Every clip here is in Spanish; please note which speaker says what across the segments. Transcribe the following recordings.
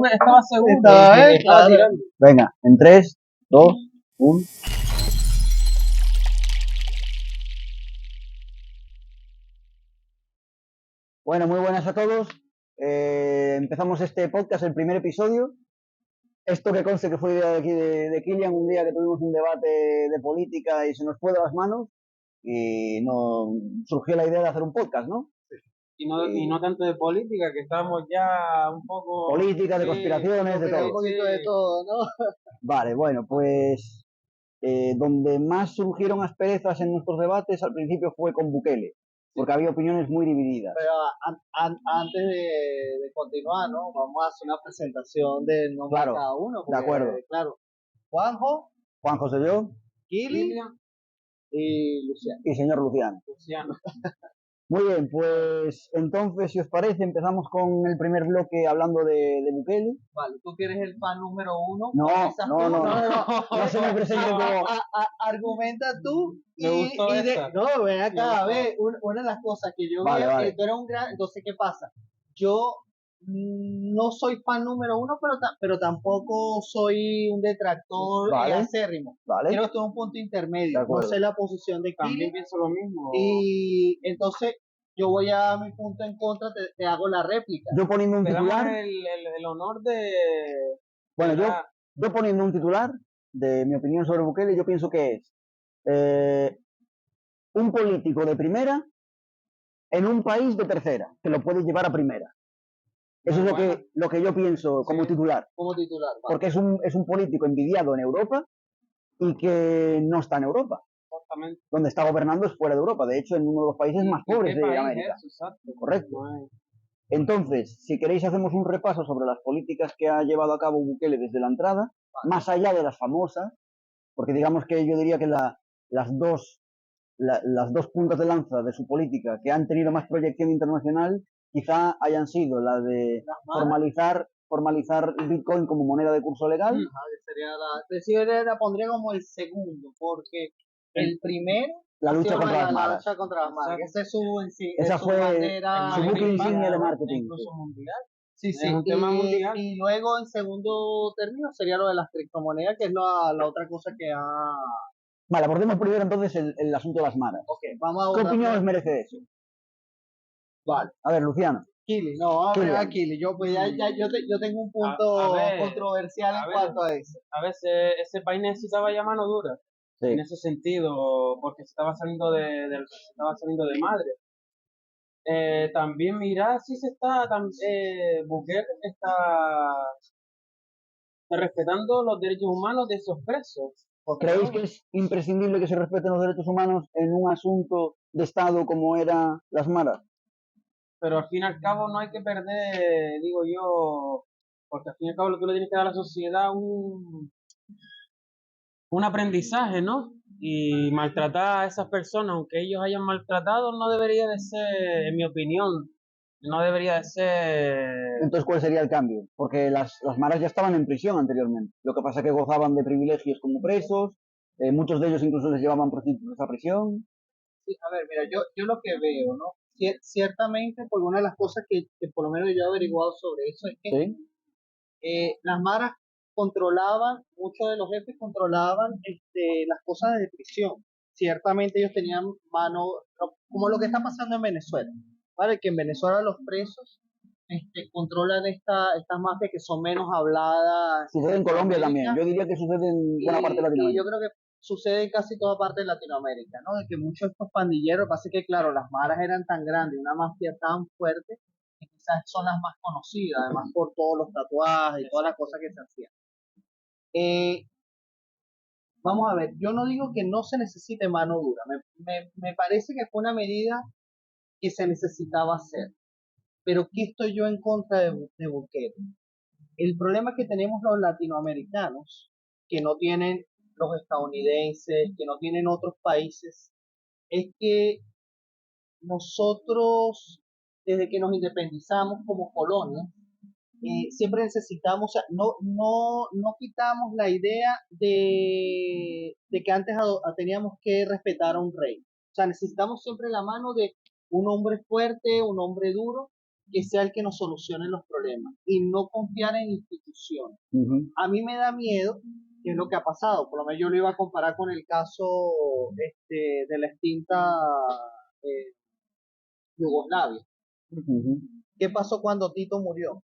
Speaker 1: Estaba seguro.
Speaker 2: Estaba
Speaker 1: Estaba
Speaker 2: claro.
Speaker 1: tirando.
Speaker 3: Venga, en 3, 2, 1. Bueno, muy buenas a todos. Empezamos este podcast, el primer episodio. Esto que conste que fue idea de aquí de Kilian, un día que tuvimos un debate de política y se nos fue de las manos y no surgió la idea de hacer un podcast, ¿no?
Speaker 1: Y no tanto de política, que estamos ya un poco...
Speaker 3: Política, de conspiraciones, de
Speaker 2: Pero un
Speaker 3: todo.
Speaker 2: poquito de todo, ¿no?
Speaker 3: Vale, bueno, pues donde más surgieron asperezas en nuestros debates al principio fue con Bukele, porque había opiniones muy divididas.
Speaker 2: Pero antes de continuar, ¿no? Vamos a hacer una presentación del nombre
Speaker 3: Claro,
Speaker 2: de cada uno.
Speaker 3: de
Speaker 2: Porque,
Speaker 3: acuerdo.
Speaker 2: Claro, Juanjo,
Speaker 3: Juan José yo
Speaker 2: Kili
Speaker 1: Kilian,
Speaker 2: y Luciano.
Speaker 3: y señor Luciano.
Speaker 1: Luciano.
Speaker 3: Muy bien, pues entonces, si os parece, empezamos con el primer bloque hablando de Bukele.
Speaker 2: Vale, tú que eres el fan número uno.
Speaker 3: No,
Speaker 2: con esas
Speaker 3: no,
Speaker 2: cosas.
Speaker 3: no. No se me presente como...
Speaker 2: Argumenta tú
Speaker 1: Me gustó esa.
Speaker 2: No, ven
Speaker 1: Me
Speaker 2: acá,
Speaker 1: gustó.
Speaker 2: ve, una de las cosas que yo
Speaker 3: Vale,
Speaker 2: veo,
Speaker 3: vale.
Speaker 2: tú eres un gran, entonces, ¿qué pasa? Yo no soy fan número uno, pero tampoco soy un detractor
Speaker 3: Vale.
Speaker 2: acérrimo.
Speaker 3: Vale,
Speaker 2: Quiero que esté en un punto
Speaker 3: De
Speaker 2: intermedio. No
Speaker 3: acuerdo.
Speaker 2: sé la posición de
Speaker 1: También
Speaker 2: Kili.
Speaker 1: pienso lo mismo.
Speaker 2: Y entonces yo voy a mi punto en contra, te hago la réplica.
Speaker 3: Yo poniendo un
Speaker 1: Te damos
Speaker 3: titular,
Speaker 1: el honor de...
Speaker 3: bueno,
Speaker 1: de la-
Speaker 3: yo poniendo un titular de mi opinión sobre Bukele, yo pienso que es un político de primera en un país de tercera, que lo puede llevar a primera. Eso
Speaker 1: Muy
Speaker 3: es
Speaker 1: buena.
Speaker 3: lo que yo pienso como
Speaker 1: Sí.
Speaker 3: titular,
Speaker 2: Como titular, vale.
Speaker 3: porque es un político envidiado en Europa y que no está en Europa.
Speaker 1: Exactamente.
Speaker 3: Donde está gobernando es fuera de Europa, de hecho en uno de los países más
Speaker 1: ¿Y
Speaker 3: pobres
Speaker 1: qué
Speaker 3: de
Speaker 1: país
Speaker 3: América.
Speaker 1: es? Exacto.
Speaker 3: Correcto.
Speaker 1: No hay-
Speaker 3: Entonces, si queréis hacemos un repaso sobre las políticas que ha llevado a cabo Bukele desde la entrada, más allá de las famosas, porque digamos que yo diría que las dos puntas de lanza de su política que han tenido más proyección internacional quizá hayan sido la de formalizar el Bitcoin como moneda de curso legal.
Speaker 2: La pondría como el segundo, porque el primero
Speaker 3: La lucha contra las
Speaker 2: la
Speaker 3: maras.
Speaker 2: lucha contra las maras. Esa es su,
Speaker 3: Esa
Speaker 2: es su
Speaker 3: fue
Speaker 2: bandera
Speaker 3: su buque insignia de
Speaker 2: ¿no?
Speaker 3: marketing.
Speaker 1: Incluso mundial.
Speaker 2: Sí,
Speaker 1: Es un tema mundial.
Speaker 2: Y luego en segundo término sería lo de las criptomonedas, que es la otra cosa que ha...
Speaker 3: Vale, abordemos primero entonces el asunto de las maras.
Speaker 2: Ok, vamos a
Speaker 3: ¿Qué opinión os merece eso?
Speaker 2: Vale.
Speaker 3: A ver, Luciano.
Speaker 2: Kili, no, vamos a
Speaker 3: Kilian.
Speaker 2: ver a Kili. Yo, pues yo tengo un punto
Speaker 1: A ver,
Speaker 2: controversial en cuanto a eso.
Speaker 1: A veces ese país necesitaba ya mano dura.
Speaker 3: Sí.
Speaker 1: En ese sentido, porque se estaba saliendo de madre. También mira si se está, Bukele está respetando los derechos humanos de esos presos.
Speaker 3: ¿Creéis que es imprescindible que se respeten los derechos humanos en un asunto de Estado como era las maras?
Speaker 1: Pero al fin y al cabo no hay que perder, digo yo, porque al fin y al cabo lo que le tienes que dar a la sociedad un aprendizaje, ¿no? Y maltratar a esas personas, aunque ellos hayan maltratado, no debería de ser, en mi opinión, no debería de ser...
Speaker 3: Entonces, ¿cuál sería el cambio? Porque las maras ya estaban en prisión anteriormente. Lo que pasa es que gozaban de privilegios como presos, muchos de ellos incluso les llevaban prostitutas a prisión.
Speaker 2: Sí, a ver, mira, yo lo que veo, ¿no? Ciertamente, pues una de las cosas que por lo menos yo he averiguado sobre eso es que
Speaker 3: ¿Sí?
Speaker 2: las maras controlaban, muchos de los jefes controlaban las cosas de prisión. Ciertamente ellos tenían mano, como lo que está pasando en Venezuela, ¿vale? Que en Venezuela los presos controlan estas mafias que son menos habladas.
Speaker 3: Sucede en Colombia también. Yo diría que sucede en buena parte de
Speaker 2: Y yo
Speaker 3: Latinoamérica.
Speaker 2: creo que sucede en casi toda parte de Latinoamérica, ¿no? De que muchos de estos pandilleros, pasa que claro, las maras eran tan grandes, una mafia tan fuerte, que quizás son las más conocidas, además por todos los tatuajes y todas las cosas que se hacían. Eh, Vamos a ver, yo no digo que no se necesite mano dura, me parece que fue una medida que se necesitaba hacer, pero ¿qué estoy yo en contra de Bukele? El problema que tenemos los latinoamericanos, que no tienen los estadounidenses, que no tienen otros países, es que nosotros, desde que nos independizamos como colonia, siempre necesitamos, o sea, no quitamos la idea de que antes teníamos que respetar a un rey. O sea, necesitamos siempre la mano de un hombre fuerte, un hombre duro, que sea el que nos solucione los problemas y no confiar en instituciones. A mí me da miedo, que es lo que ha pasado, por lo menos yo lo iba a comparar con el caso de la extinta eh, Yugoslavia. ¿Qué pasó cuando Tito murió?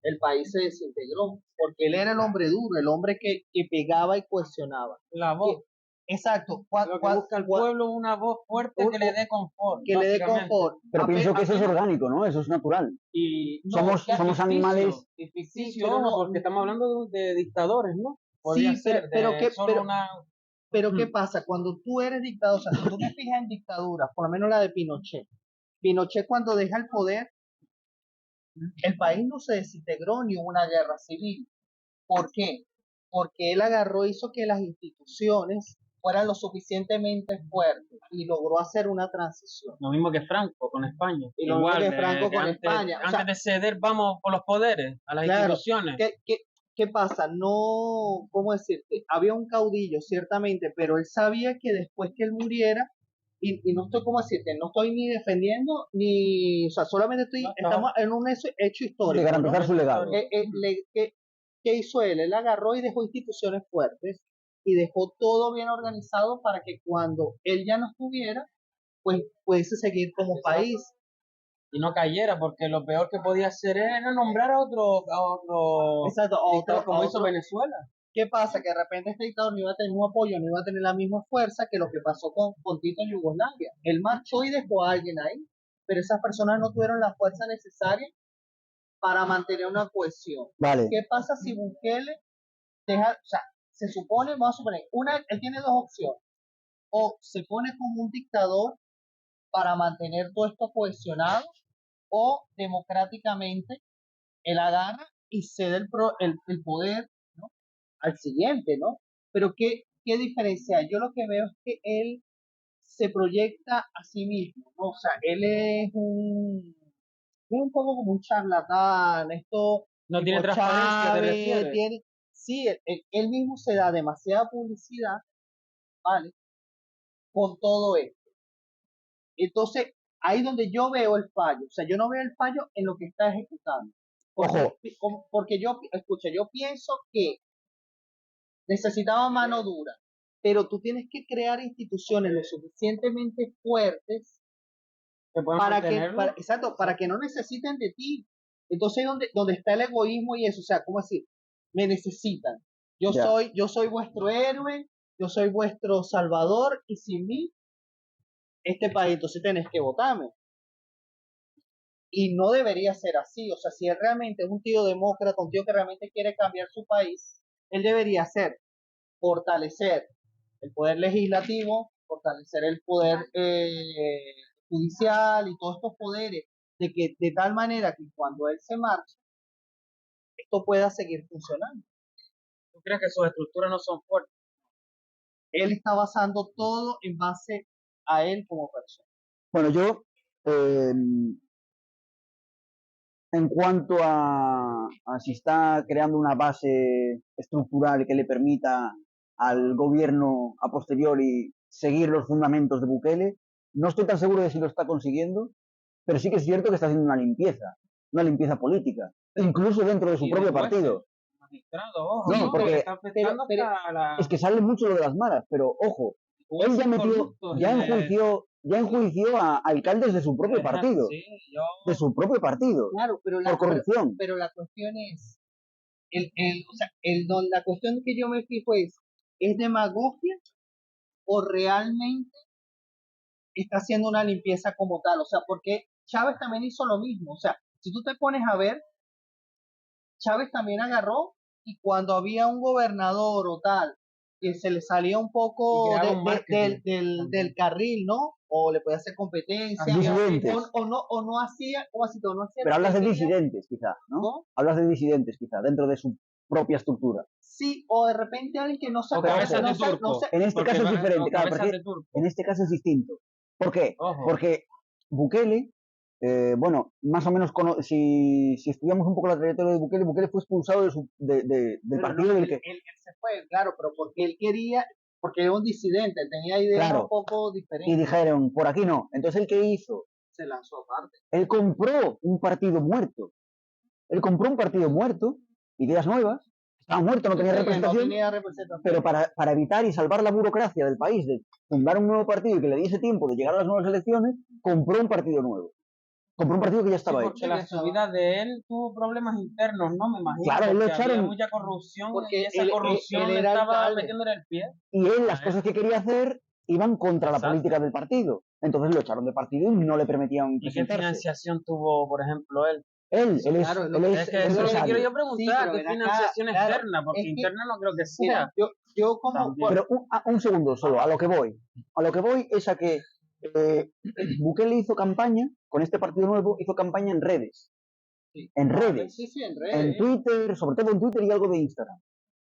Speaker 2: El país se desintegró, porque él era el hombre duro, el hombre que pegaba y cohesionaba.
Speaker 1: La voz.
Speaker 2: Exacto.
Speaker 1: Lo que busca el pueblo es una voz fuerte que le dé confort.
Speaker 2: Que le dé
Speaker 1: básicamente.
Speaker 2: confort.
Speaker 3: Pero pienso que eso es orgánico, ¿no? Eso es natural.
Speaker 1: Y
Speaker 3: Somos animales.
Speaker 1: Y ficticio,
Speaker 2: Sí, pero
Speaker 1: ojo,
Speaker 2: no-
Speaker 1: porque estamos hablando de dictadores, ¿no? Podría
Speaker 2: Sí, pero,
Speaker 1: ser
Speaker 2: pero
Speaker 1: de
Speaker 2: ¿qué,
Speaker 1: solo una...
Speaker 2: pero ¿qué pasa? Cuando tú eres dictador, o sea, si tú te fijas en dictaduras, por lo menos la de Pinochet. Pinochet cuando deja el poder, el país no se desintegró ni hubo una guerra civil. ¿Por qué? Porque él agarró, hizo que las instituciones fueran lo suficientemente fuertes y logró hacer una transición.
Speaker 1: Lo mismo que Franco con España.
Speaker 2: Y lo mismo
Speaker 1: Igual,
Speaker 2: que Franco con
Speaker 1: antes,
Speaker 2: España. O sea,
Speaker 1: antes de ceder, vamos por los poderes, a las
Speaker 2: claro,
Speaker 1: instituciones.
Speaker 2: ¿qué pasa? No, ¿cómo decirte? Había un caudillo, ciertamente, pero él sabía que después que él muriera, y no estoy, ¿cómo decirte? No estoy ni defendiendo, ni, o sea, solamente estamos en un hecho histórico.
Speaker 3: De garantizar
Speaker 2: ¿no?
Speaker 3: su legado.
Speaker 2: ¿Qué hizo él? Él agarró y dejó instituciones fuertes y dejó todo bien organizado para que cuando él ya no estuviera, pues pudiese seguir como país.
Speaker 1: Y no cayera, porque lo peor que podía hacer era nombrar a otro
Speaker 2: Exacto,
Speaker 1: dictador, como hizo Venezuela.
Speaker 2: ¿Qué pasa? Que de repente este dictador no iba a tener un apoyo, no iba a tener la misma fuerza que lo que pasó con Tito en Yugoslavia. Él marchó y dejó a alguien ahí, pero esas personas no tuvieron la fuerza necesaria para mantener una cohesión.
Speaker 3: Vale.
Speaker 2: ¿Qué pasa si Bukele deja, o sea, se supone, vamos a suponer, él tiene dos opciones, o se pone como un dictador para mantener todo esto cohesionado, o democráticamente él agarra y cede el poder, ¿no? Al siguiente, ¿no? Pero ¿qué diferencia hay? Yo lo que veo es que él se proyecta a sí mismo, ¿no? O sea, él es un poco como un charlatán, esto
Speaker 1: No
Speaker 2: tipo
Speaker 1: tiene transparencia, ¿te
Speaker 2: Chávez,
Speaker 1: refieres?
Speaker 2: sí, él mismo se da demasiada publicidad, ¿vale? Con todo esto. Entonces, ahí es donde yo veo el fallo, o sea, yo no veo el fallo en lo que está ejecutando.
Speaker 3: Ojo.
Speaker 2: Porque escucha, yo pienso que necesitaba mano dura, pero tú tienes que crear instituciones lo suficientemente fuertes exacto, para que no necesiten de ti. Entonces, donde está el egoísmo y eso, o sea, ¿cómo decir? Me necesitan. Yo soy vuestro héroe, yo soy vuestro salvador, y sin mí, este país, entonces tenés que votarme. Y no debería ser así. O sea, si él realmente es un tío demócrata, un tío que realmente quiere cambiar su país, él debería fortalecer el poder legislativo, fortalecer el poder judicial y todos estos poderes, de tal manera que cuando él se marche, esto pueda seguir funcionando.
Speaker 1: ¿Tú crees que sus estructuras no son fuertes?
Speaker 2: Él está basando todo en base a él como persona.
Speaker 3: Bueno, yo, en cuanto a si está creando una base estructural que le permita al gobierno a posteriori seguir los fundamentos de Bukele, no estoy tan seguro de si lo está consiguiendo, pero sí que es cierto que está haciendo una limpieza política, incluso dentro de su propio partido.
Speaker 1: Ojo,
Speaker 3: No, porque es que sale mucho lo de las malas, pero ojo, él ya metió, ya enjuició a alcaldes de su propio partido, de su propio partido,
Speaker 2: claro, pero
Speaker 3: por corrupción.
Speaker 2: Pero la cuestión es, o sea, la cuestión que yo me fijo ¿es demagogia o realmente está haciendo una limpieza como tal? O sea, porque Chávez también hizo lo mismo. O sea, si tú te pones a ver, Chávez también agarró, y cuando había un gobernador o tal que se le salía un poco del carril, ¿no? O le podía hacer competencia, o no hacía,
Speaker 3: pero hablas de disidentes, quizá, ¿no?
Speaker 2: ¿No?
Speaker 3: Hablas de disidentes, quizá, dentro de su propia estructura.
Speaker 2: Sí, o de repente alguien que no se
Speaker 3: en este caso es diferente, claro, porque en este caso es distinto. ¿Por qué?
Speaker 1: Ojo.
Speaker 3: Porque Bukele, bueno, más o menos, si estudiamos un poco la trayectoria de Bukele, Bukele fue expulsado del partido del que...
Speaker 2: Él se fue, claro, pero porque él quería, porque era un disidente, tenía ideas un poco diferentes.
Speaker 3: Y dijeron, por aquí no. Entonces, ¿el qué hizo?
Speaker 2: Se lanzó aparte.
Speaker 3: Él compró un partido muerto. Él compró un partido muerto, Ideas Nuevas, estaba muerto, no tenía
Speaker 2: No
Speaker 3: representación,
Speaker 2: tenía representación.
Speaker 3: pero para evitar y salvar la burocracia del país, de fundar un nuevo partido y que le diese tiempo de llegar a las nuevas elecciones, compró un partido nuevo. Compró un partido que ya
Speaker 1: Sí,
Speaker 3: estaba
Speaker 1: porque
Speaker 3: hecho.
Speaker 1: la subida de él tuvo problemas internos, ¿no? Me imagino,
Speaker 3: Claro, él lo
Speaker 1: porque había
Speaker 3: echaron
Speaker 1: mucha corrupción y
Speaker 2: Porque
Speaker 1: esa
Speaker 2: él
Speaker 1: corrupción le
Speaker 2: era
Speaker 1: estaba
Speaker 2: alcalde.
Speaker 1: metiéndole el pie.
Speaker 3: y él las
Speaker 1: A
Speaker 3: cosas
Speaker 1: él.
Speaker 3: que quería hacer iban contra la
Speaker 1: Exacto.
Speaker 3: política del partido. Entonces lo echaron de partido y no le permitían
Speaker 1: ¿Y qué
Speaker 3: presentarse.
Speaker 1: financiación tuvo, por ejemplo, él?
Speaker 3: Él
Speaker 2: Eso,
Speaker 3: es,
Speaker 2: claro,
Speaker 3: él es
Speaker 1: Es que eso es lo que
Speaker 3: empresario.
Speaker 1: quiero yo
Speaker 2: Sí,
Speaker 1: preguntar,
Speaker 2: pero
Speaker 1: ¿qué
Speaker 2: ven acá,
Speaker 1: financiación
Speaker 2: claro,
Speaker 1: externa? Porque
Speaker 2: es que,
Speaker 1: interna no creo que
Speaker 2: mira,
Speaker 1: sea.
Speaker 2: yo como,
Speaker 1: También.
Speaker 3: Pero un segundo solo, a lo que voy. A lo que voy es a que Bukele hizo campaña, con este partido nuevo, hizo campaña en redes.
Speaker 2: sí,
Speaker 3: En redes.
Speaker 2: sí, en
Speaker 3: En
Speaker 2: redes.
Speaker 3: Twitter, sobre todo en Twitter y algo de Instagram.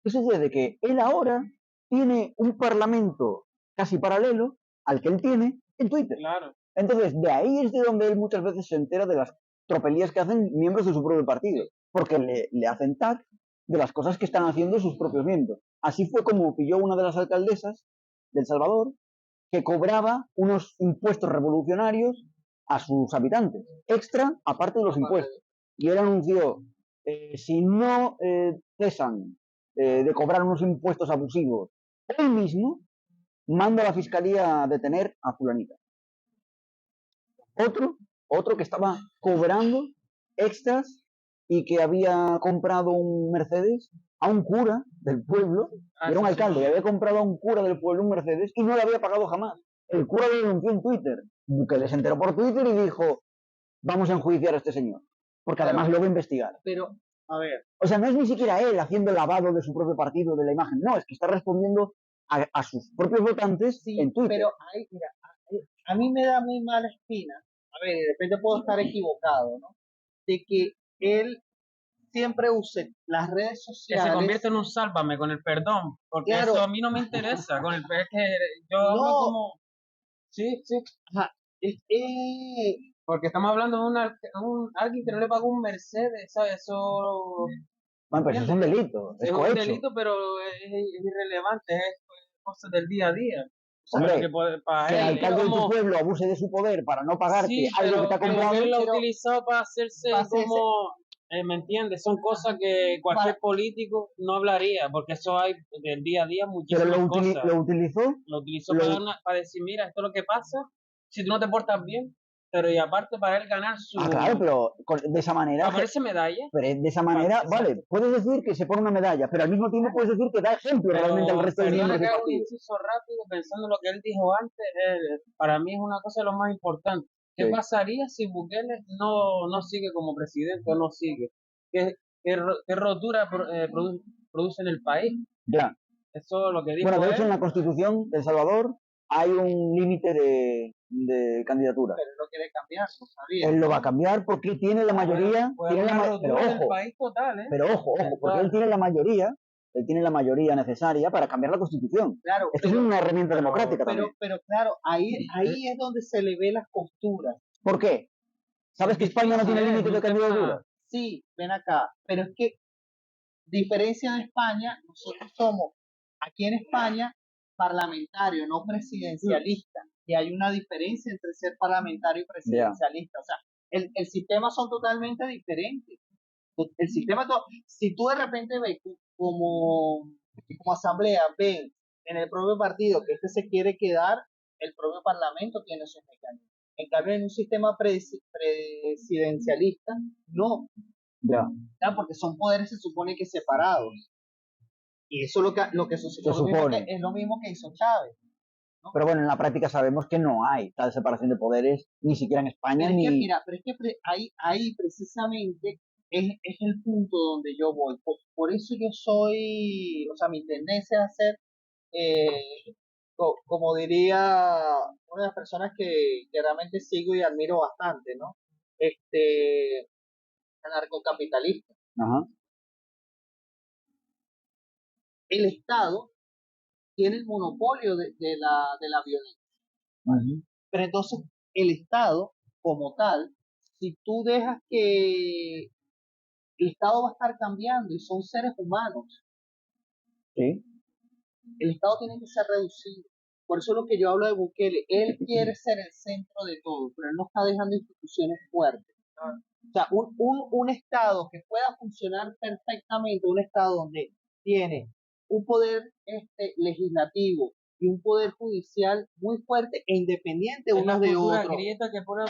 Speaker 3: ¿Qué sucede? Que él ahora tiene un parlamento casi paralelo al que él tiene en Twitter.
Speaker 1: Claro.
Speaker 3: Entonces, de ahí es de donde él muchas veces se entera de las tropelías que hacen miembros de su propio partido, porque le hacen tag de las cosas que están haciendo sus propios miembros. Así fue como pilló una de las alcaldesas de El Salvador, que cobraba unos impuestos revolucionarios a sus habitantes, extra aparte de los impuestos. Y él anunció, si no cesan de cobrar unos impuestos abusivos hoy mismo, mando a la fiscalía a detener a fulanita. Otro que estaba cobrando extras y que había comprado un Mercedes a un cura del pueblo, era un alcalde, y había comprado a un cura del pueblo un Mercedes y no le había pagado jamás. El cura lo denunció en Twitter, que les enteró por Twitter y dijo, vamos a enjuiciar a este señor, porque además lo va a investigar.
Speaker 2: Pero, a ver.
Speaker 3: O sea, no es ni siquiera él haciendo lavado de su propio partido, de la imagen, no, es que está respondiendo a sus propios votantes en Twitter.
Speaker 2: Pero mira, a mí me da muy mala espina, a ver, de repente puedo estar equivocado, ¿no? De que él siempre use las redes
Speaker 1: Que
Speaker 2: sociales.
Speaker 1: se convierte en un sálvame con el perdón, porque
Speaker 2: Claro.
Speaker 1: eso a mí no me interesa. Con el es que yo hablo
Speaker 2: No.
Speaker 1: como. Sí, sí.
Speaker 2: Ajá,
Speaker 1: Porque estamos hablando de alguien que no le pagó un Mercedes, ¿sabes? Eso.
Speaker 3: Bueno, pues es un delito, es
Speaker 1: Es un
Speaker 3: cohecho.
Speaker 1: delito, pero es irrelevante, es cosas del día a día.
Speaker 3: Hombre,
Speaker 1: Para
Speaker 3: que el
Speaker 1: él,
Speaker 3: alcalde de tu
Speaker 1: como.
Speaker 3: pueblo abuse de su poder para no pagarte
Speaker 1: Sí,
Speaker 3: algo que te ha
Speaker 1: pero
Speaker 3: comprado.
Speaker 1: él lo ha
Speaker 2: pero-
Speaker 1: utilizado para hacerse
Speaker 2: para hacerse-
Speaker 1: como. ¿Me entiendes? Son cosas que cualquier político no hablaría, porque eso hay del día a día
Speaker 3: Pero
Speaker 1: muchísimas cosas.
Speaker 3: lo utilizó.
Speaker 1: Lo utilizó
Speaker 3: lo-
Speaker 1: para decir, mira, esto es lo que pasa, si tú no te portas bien, pero y aparte para él ganar su...
Speaker 3: Ah, claro, pero de esa manera.
Speaker 1: Para ponerse medalla.
Speaker 3: Pero de esa manera,
Speaker 1: Exacto.
Speaker 3: vale, puedes decir que se pone una medalla, pero al mismo tiempo puedes decir que da ejemplo realmente al resto de
Speaker 1: Perdona
Speaker 3: miembros
Speaker 1: que
Speaker 3: del
Speaker 1: haga un
Speaker 3: partido.
Speaker 1: inciso rápido pensando en lo que él dijo antes, para mí es una cosa de lo más importante. ¿Qué
Speaker 3: Sí.
Speaker 1: pasaría si Bukele no sigue como presidente o no sigue? ¿Qué rotura produce en el país?
Speaker 3: Ya.
Speaker 1: Eso es lo que dijo
Speaker 3: Bueno, de hecho, en
Speaker 1: él.
Speaker 3: la Constitución de El Salvador hay un límite de candidatura.
Speaker 2: Pero él lo quiere cambiar, no sabía.
Speaker 3: Él lo va a cambiar porque tiene la mayoría.
Speaker 1: Pues
Speaker 3: tiene
Speaker 1: una
Speaker 3: pero
Speaker 1: rotura del
Speaker 3: ojo,
Speaker 1: país total, ¿eh?
Speaker 3: pero ojo, porque él tiene la mayoría. Él tiene la mayoría necesaria para cambiar la Constitución.
Speaker 2: Claro,
Speaker 3: Esto es una herramienta democrática
Speaker 2: pero,
Speaker 3: también.
Speaker 2: pero claro, ahí es donde se le ve las costuras.
Speaker 3: ¿Por qué? ¿Sabes que España no tiene límite de candidatura?
Speaker 2: Sí, ven acá, pero es que, diferencia de España, nosotros somos, aquí en España, parlamentario, no presidencialista. Y hay una diferencia entre ser parlamentario y presidencialista. O sea, el sistema son totalmente diferentes. El sistema, si tú de repente ves como asamblea, ven en el propio partido que se quiere quedar, el propio parlamento tiene sus mecanismos. En cambio, en un sistema presidencialista, no.
Speaker 3: Ya.
Speaker 2: Porque son poderes, se supone que separados. Y eso lo que sucede, es lo mismo que hizo Chávez. ¿no?
Speaker 3: Pero bueno, en la práctica sabemos que no hay tal separación de poderes, ni siquiera en España,
Speaker 2: pero
Speaker 3: ni...
Speaker 2: pero es que ahí precisamente es el punto donde yo voy. Por eso yo soy, o sea, mi tendencia es a ser, como diría una de las personas que realmente sigo y admiro bastante, ¿no? Anarcocapitalista.
Speaker 3: Ajá.
Speaker 2: El Estado tiene el monopolio de la violencia.
Speaker 3: Uh-huh.
Speaker 2: Pero entonces, el Estado, como tal, si tú dejas que el Estado va a estar cambiando y son seres humanos,
Speaker 3: Sí.
Speaker 2: el Estado tiene que ser reducido. Por eso es lo que yo hablo de Bukele. Él quiere ser el centro de todo, pero él no está dejando instituciones fuertes. O sea, un Estado que pueda funcionar perfectamente, un Estado donde tiene un poder legislativo y un poder judicial muy fuerte e independiente
Speaker 1: Es
Speaker 2: unos
Speaker 1: la
Speaker 2: de
Speaker 1: futura
Speaker 2: otros.
Speaker 1: grieta que pueda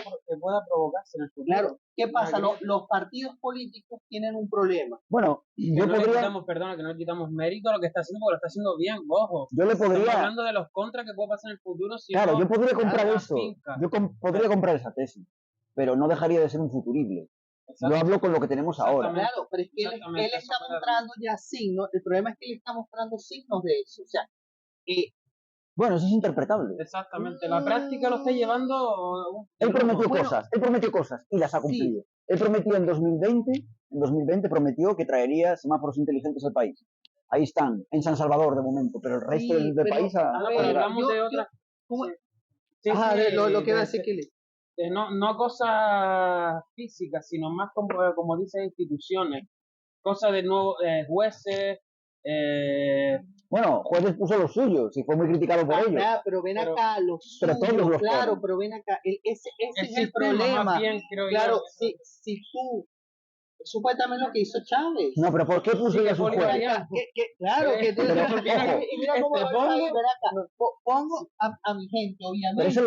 Speaker 1: provocarse en el futuro.
Speaker 2: Claro, ¿qué
Speaker 1: Una
Speaker 2: pasa?
Speaker 1: grieta.
Speaker 2: Los partidos políticos tienen un problema.
Speaker 3: Bueno,
Speaker 1: Que
Speaker 3: yo
Speaker 1: no le
Speaker 3: podría,
Speaker 1: quitamos, perdona, que no le quitamos mérito a lo que está haciendo, porque lo está haciendo bien, ojo.
Speaker 3: yo le
Speaker 1: Estamos
Speaker 3: podría,
Speaker 1: hablando de los contras que puede pasar en el futuro si
Speaker 3: claro,
Speaker 1: no
Speaker 3: yo podría comprar
Speaker 1: la
Speaker 3: eso,
Speaker 1: finca.
Speaker 3: podría comprar esa tesis, pero no dejaría de ser un futurible. Yo hablo con lo que tenemos ahora.
Speaker 1: Exactamente.
Speaker 2: Claro, pero es que él
Speaker 1: Exactamente,
Speaker 2: está
Speaker 1: eso era
Speaker 2: mostrando ya signos. El problema es que él está mostrando signos de eso. O sea,
Speaker 3: Bueno, eso es interpretable.
Speaker 1: Exactamente. La práctica lo está llevando.
Speaker 3: Él prometió
Speaker 2: Bueno,
Speaker 3: cosas y las ha cumplido. Él prometió en 2020 prometió que traería semáforos inteligentes al país. Ahí están, en San Salvador de momento, pero el resto
Speaker 2: sí,
Speaker 3: del
Speaker 2: pero,
Speaker 3: país
Speaker 2: a
Speaker 1: No,
Speaker 2: ver,
Speaker 1: pero hablamos de otra.
Speaker 2: ¿cómo?
Speaker 1: Sí,
Speaker 2: Ajá,
Speaker 1: sí,
Speaker 2: lo que iba a
Speaker 1: de-
Speaker 2: decir que
Speaker 1: no cosas físicas, sino más como dicen instituciones. Cosas de nuevo, jueces,
Speaker 3: Bueno, Jueves puso los suyos y fue muy criticado por ello.
Speaker 2: pero ven
Speaker 1: Pero-
Speaker 2: acá, los
Speaker 3: pero todos
Speaker 2: suyos,
Speaker 3: los
Speaker 2: claro,
Speaker 3: fueron.
Speaker 2: pero ven acá, ese
Speaker 1: el
Speaker 2: es el
Speaker 1: sistema
Speaker 2: problema.
Speaker 1: más bien, creo
Speaker 2: Claro,
Speaker 1: yo.
Speaker 2: si tú, supuestamente lo que hizo Chávez.
Speaker 3: No, pero ¿por qué puso
Speaker 1: Sí,
Speaker 3: ella
Speaker 1: que
Speaker 3: sus
Speaker 1: Bolívar
Speaker 3: jueces?
Speaker 1: ya-
Speaker 2: Claro, que
Speaker 3: Pero, ojo,
Speaker 2: y mira cómo
Speaker 1: te
Speaker 2: lo está ahí,
Speaker 1: pongo-
Speaker 2: ven acá, pongo a mi gente,
Speaker 3: pero
Speaker 2: obviamente.
Speaker 3: eso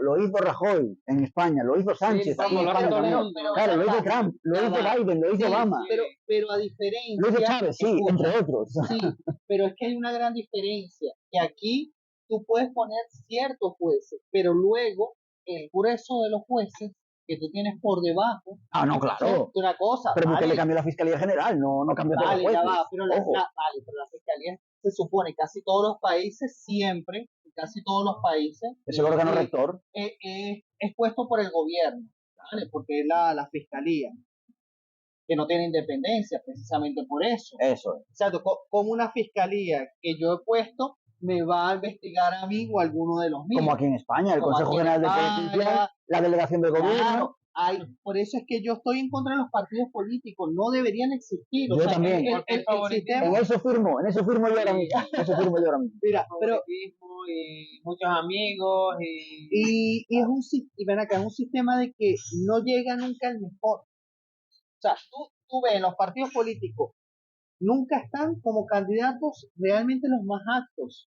Speaker 3: lo hizo Rajoy en España, lo hizo Sánchez
Speaker 1: Sí,
Speaker 3: aquí en
Speaker 1: vamos, lo
Speaker 3: España
Speaker 1: hace todo el
Speaker 3: también.
Speaker 1: mundo.
Speaker 3: Claro, lo hizo
Speaker 2: acá,
Speaker 3: Trump, lo
Speaker 2: ya
Speaker 3: hizo
Speaker 2: va.
Speaker 3: Biden, lo hizo
Speaker 2: Sí,
Speaker 3: Obama,
Speaker 2: pero a diferencia,
Speaker 3: lo hizo Chávez, sí,
Speaker 2: escucha,
Speaker 3: entre otros.
Speaker 2: sí, pero es que hay una gran diferencia, que aquí tú puedes poner ciertos jueces, pero luego el grueso de los jueces que tú tienes por debajo
Speaker 3: Ah, no,
Speaker 2: son
Speaker 3: claro.
Speaker 2: una cosa,
Speaker 3: Pero
Speaker 2: vale,
Speaker 3: Bukele cambió la Fiscalía General, no cambió todos
Speaker 2: vale,
Speaker 3: los
Speaker 2: ya
Speaker 3: jueces.
Speaker 2: va, pero
Speaker 3: Ojo.
Speaker 2: vale, pero la fiscalía se supone casi todos los países siempre, casi todos los países
Speaker 3: Es el órgano
Speaker 2: eh,
Speaker 3: rector.
Speaker 2: es puesto por el gobierno, ¿vale? Porque es la fiscalía que no tiene independencia precisamente por eso.
Speaker 3: Eso es.
Speaker 2: O sea, como una fiscalía que yo he puesto me va a investigar a mí o a alguno de los míos.
Speaker 3: Como aquí en España, el
Speaker 2: Como
Speaker 3: Consejo
Speaker 2: aquí en
Speaker 3: General del Poder
Speaker 2: España,
Speaker 3: Judicial, la delegación del gobierno.
Speaker 2: Claro, por eso es que yo estoy en contra de los partidos políticos, no deberían existir. O
Speaker 3: Yo
Speaker 2: sea,
Speaker 3: también.
Speaker 2: el sistema,
Speaker 3: En eso firmo yo ahora mismo. En eso firmo yo ahora mismo.
Speaker 2: mira, pero
Speaker 1: Favoritismo y muchos amigos y
Speaker 2: y y ven acá, es un sistema de que no llega nunca el mejor. O sea, tú ves, los partidos políticos nunca están como candidatos realmente los más aptos.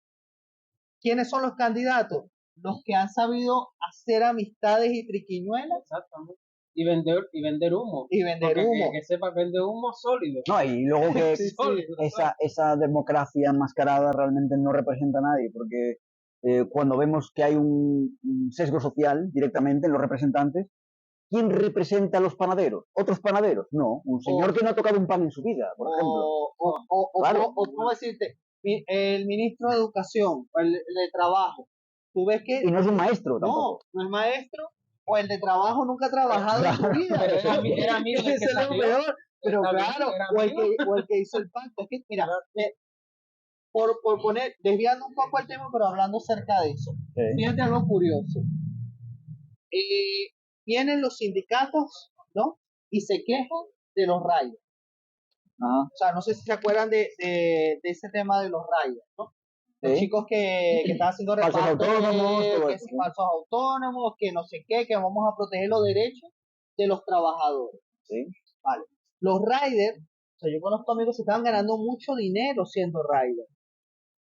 Speaker 2: ¿Quiénes son los candidatos? Los que han sabido hacer amistades y triquiñuelas
Speaker 1: exactamente. Y vender humo.
Speaker 2: y vender
Speaker 1: Porque
Speaker 2: humo.
Speaker 1: que sepa vender humo sólido.
Speaker 3: No, y luego que
Speaker 2: Sí, sí.
Speaker 1: Sólido.
Speaker 3: esa democracia enmascarada realmente no representa a nadie, porque cuando vemos que hay un sesgo social directamente en los representantes, ¿quién representa a los panaderos? ¿Otros panaderos? No, un señor que no ha tocado un pan en su vida, por ejemplo. Claro.
Speaker 2: O cómo decirte, el ministro de Educación, o el de Trabajo, tú ves que
Speaker 3: Y no es un maestro
Speaker 2: no,
Speaker 3: tampoco.
Speaker 2: no es maestro, o el de Trabajo nunca ha trabajado en su vida.
Speaker 1: Pero era amigo del que
Speaker 2: Eso es lo
Speaker 1: salió.
Speaker 2: peor. Pero
Speaker 1: Está bien,
Speaker 2: claro,
Speaker 1: era
Speaker 2: o el que hizo el pacto. Es que, mira, por poner, desviando un poco el tema, pero hablando acerca de eso.
Speaker 3: Sí.
Speaker 2: Fíjate algo curioso. Vienen los sindicatos, ¿no? Y se quejan de los riders.
Speaker 3: Ah,
Speaker 2: O sea, no sé si se acuerdan de ese tema de los riders, ¿no? Los
Speaker 3: sí.
Speaker 2: chicos que están haciendo
Speaker 3: Falsos
Speaker 2: reparto,
Speaker 3: autónomos, todo
Speaker 2: que
Speaker 3: eso,
Speaker 2: si
Speaker 3: sí.
Speaker 2: falsos autónomos, que no sé qué, que vamos a proteger los derechos de los trabajadores.
Speaker 3: Sí.
Speaker 2: Vale. Los riders, o sea, yo conozco amigos que estaban ganando mucho dinero siendo riders.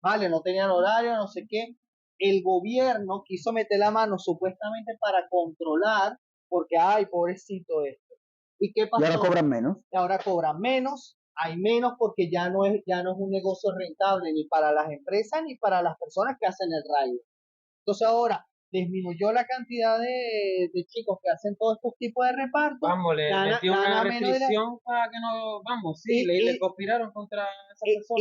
Speaker 2: Vale, no tenían horario, no sé qué. El gobierno quiso meter la mano supuestamente para controlar, porque, ay, pobrecito esto. ¿Y qué
Speaker 3: Y
Speaker 2: pasó?
Speaker 3: ahora cobran menos.
Speaker 2: Ahora cobran menos, hay menos porque ya no es un negocio rentable ni para las empresas ni para las personas que hacen el rider. Entonces ahora disminuyó la cantidad de chicos que hacen todos estos tipos de repartos.
Speaker 1: Vamos, le metió una
Speaker 2: menos de la-
Speaker 1: restricción para que no. Vamos, sí,
Speaker 2: Y-
Speaker 1: le
Speaker 2: y-
Speaker 1: conspiraron contra esa
Speaker 2: y,
Speaker 1: persona.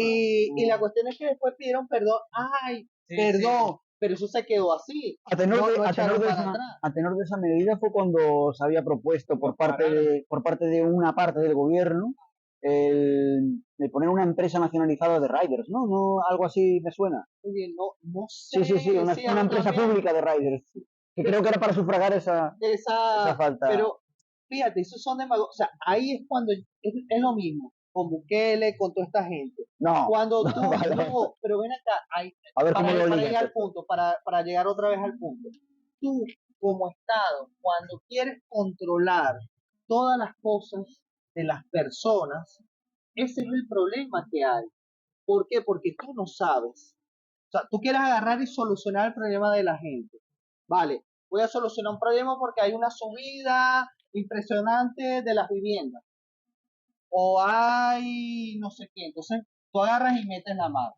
Speaker 2: y la cuestión es que después pidieron perdón. Ay,
Speaker 1: Sí,
Speaker 2: perdón, pero eso se quedó así.
Speaker 3: A tenor,
Speaker 2: No-
Speaker 3: de,
Speaker 2: no
Speaker 3: a,
Speaker 2: echaron
Speaker 3: tenor de
Speaker 2: para
Speaker 3: esa,
Speaker 2: atrás.
Speaker 3: a tenor de esa medida fue cuando se había propuesto por parte de una parte del gobierno el poner una empresa nacionalizada de riders, ¿no? No, algo así me suena.
Speaker 2: Oye, no sé.
Speaker 3: Sí, una
Speaker 2: a mí
Speaker 3: empresa
Speaker 2: también.
Speaker 3: pública de riders, que creo que era para sufragar esa falta.
Speaker 2: Pero fíjate, esos son demagogos. O sea, ahí es cuando es lo mismo con Bukele, con toda esta gente.
Speaker 3: No,
Speaker 2: Cuando tú,
Speaker 3: vale.
Speaker 2: no, pero ven acá,
Speaker 3: A ver cómo lo
Speaker 2: para
Speaker 3: ligas
Speaker 2: ir al
Speaker 3: esto.
Speaker 2: punto, para llegar otra vez al punto. Tú, como Estado, cuando quieres controlar todas las cosas de las personas, ese es el problema que hay. ¿Por qué? Porque tú no sabes. O sea, tú quieres agarrar y solucionar el problema de la gente. Vale, voy a solucionar un problema porque hay una subida impresionante de las viviendas. O hay no sé qué. Entonces, tú agarras y metes la mano.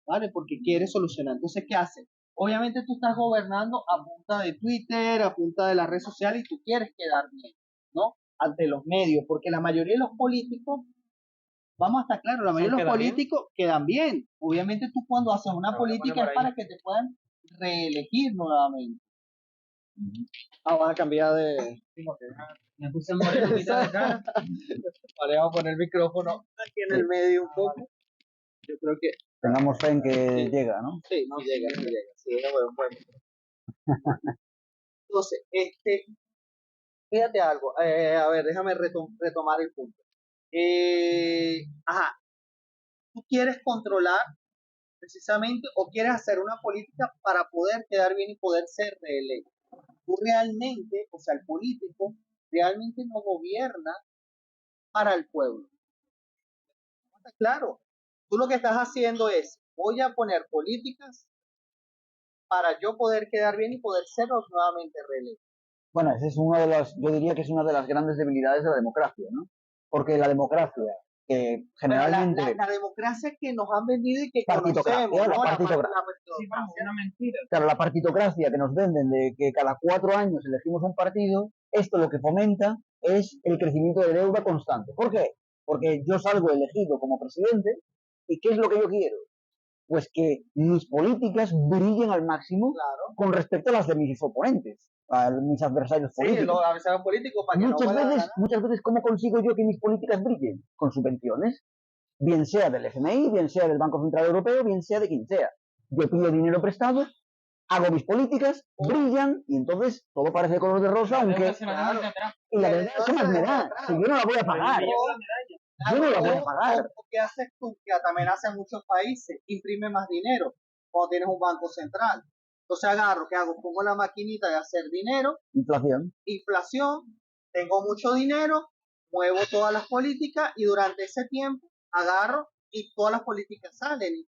Speaker 2: ¿Vale? Porque quieres solucionar. Entonces, ¿qué haces? Obviamente tú estás gobernando a punta de Twitter, a punta de las redes sociales y tú quieres quedar bien, ¿no? Ante los medios, porque la mayoría de los políticos, vamos a estar claros, la mayoría de los políticos quedan bien. Obviamente tú cuando haces una política es para que te puedan reelegir nuevamente. Vamos a cambiar de...
Speaker 1: Me puse moreno, mitad de cara.
Speaker 2: Vale, vamos a poner el micrófono aquí en el medio un poco. Yo creo que
Speaker 3: Tengamos fe en que
Speaker 2: sí.
Speaker 3: llega, ¿no?
Speaker 2: Sí, no llega, no llega. Sí, bueno. Entonces, fíjate algo, a ver, déjame retomar el punto. Ajá, tú quieres controlar precisamente o quieres hacer una política para poder quedar bien y poder ser reelecto. Tú realmente, o sea, el político realmente no gobierna para el pueblo. ¿Está claro? Tú lo que estás haciendo es, voy a poner políticas para yo poder quedar bien y poder ser nuevamente reelecto.
Speaker 3: Bueno, esa es una de las, yo diría que es una de las grandes debilidades de la democracia, ¿no? Porque la democracia, que generalmente...
Speaker 2: Bueno, la democracia que nos han vendido y que
Speaker 3: partitocracia,
Speaker 2: conocemos, ¿no?
Speaker 3: la partitocracia.
Speaker 1: Sí, vamos, una mentira.
Speaker 3: Claro, la partitocracia que nos venden de que cada 4 años elegimos un partido, esto lo que fomenta es el crecimiento de deuda constante. ¿Por qué? Porque yo salgo elegido como presidente y ¿qué es lo que yo quiero? Pues que mis políticas brillen al máximo
Speaker 2: Claro.
Speaker 3: con respecto a las de mis oponentes, a mis adversarios políticos.
Speaker 2: Sí, los adversarios políticos para que
Speaker 3: Muchas veces, ¿cómo consigo yo que mis políticas brillen? Con subvenciones, bien sea del FMI, bien sea del Banco Central Europeo, bien sea de quien sea. Yo pido dinero prestado, hago mis políticas, brillan y entonces todo parece color de rosa, aunque...
Speaker 2: Claro.
Speaker 3: Y la verdad, ¿qué más me da? Si yo no la voy a pagar. Yo no la voy a pagar.
Speaker 2: O ¿qué haces tú? Que también hacen muchos países, imprime más dinero cuando tienes un banco central. Entonces agarro, ¿qué hago? Pongo la maquinita de hacer dinero, inflación, tengo mucho dinero, muevo todas las políticas y durante ese tiempo agarro y todas las políticas salen y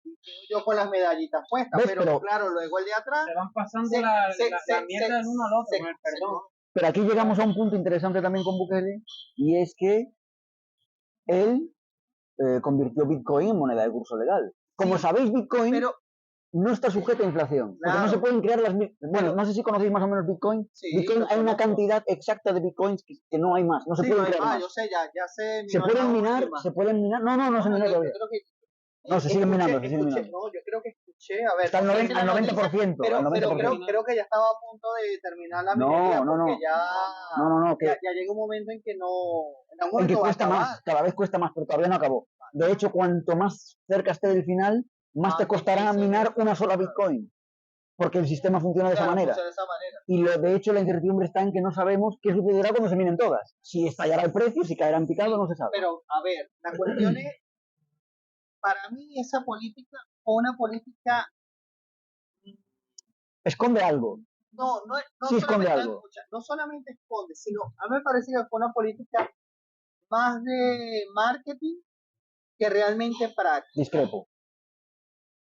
Speaker 2: yo con las medallitas puestas, pero claro, luego el de atrás
Speaker 1: se van pasando la mierda del uno al otro, perdón.
Speaker 3: Pero aquí llegamos a un punto interesante también con Bukele y es que él convirtió Bitcoin en moneda de curso legal. Como sabéis, Bitcoin no está sujeto a inflación, porque no se pueden crear las... Bueno, no sé si conocéis más o menos Bitcoin. Bitcoin hay una cantidad exacta de Bitcoins que no hay más, no se pueden crear más.
Speaker 2: Yo sé, ya sé.
Speaker 3: Se pueden minar, no se minó todavía. No, se siguen minando, se siguen minando.
Speaker 2: No, yo creo que escuché, a ver.
Speaker 3: Está al 90%.
Speaker 2: Pero creo que ya estaba a punto de terminar la minería porque ya llega un momento en que no...
Speaker 3: En que cuesta más, cada vez cuesta más, pero todavía no acabó. De hecho, cuanto más cerca esté del final, más te costará minar una sola Bitcoin. Porque el sistema funciona de esa manera. Y de hecho la incertidumbre está en que no sabemos qué sucederá cuando se minen todas. Si estallará el precio, si caerá en picado, no se sabe.
Speaker 2: Pero, a ver, la cuestión es, para mí esa política fue una política...
Speaker 3: Esconde algo.
Speaker 2: No
Speaker 3: sí esconde algo.
Speaker 2: No solamente esconde, sino a mí me parece que fue una política más de marketing que realmente práctica.
Speaker 3: Discrepo.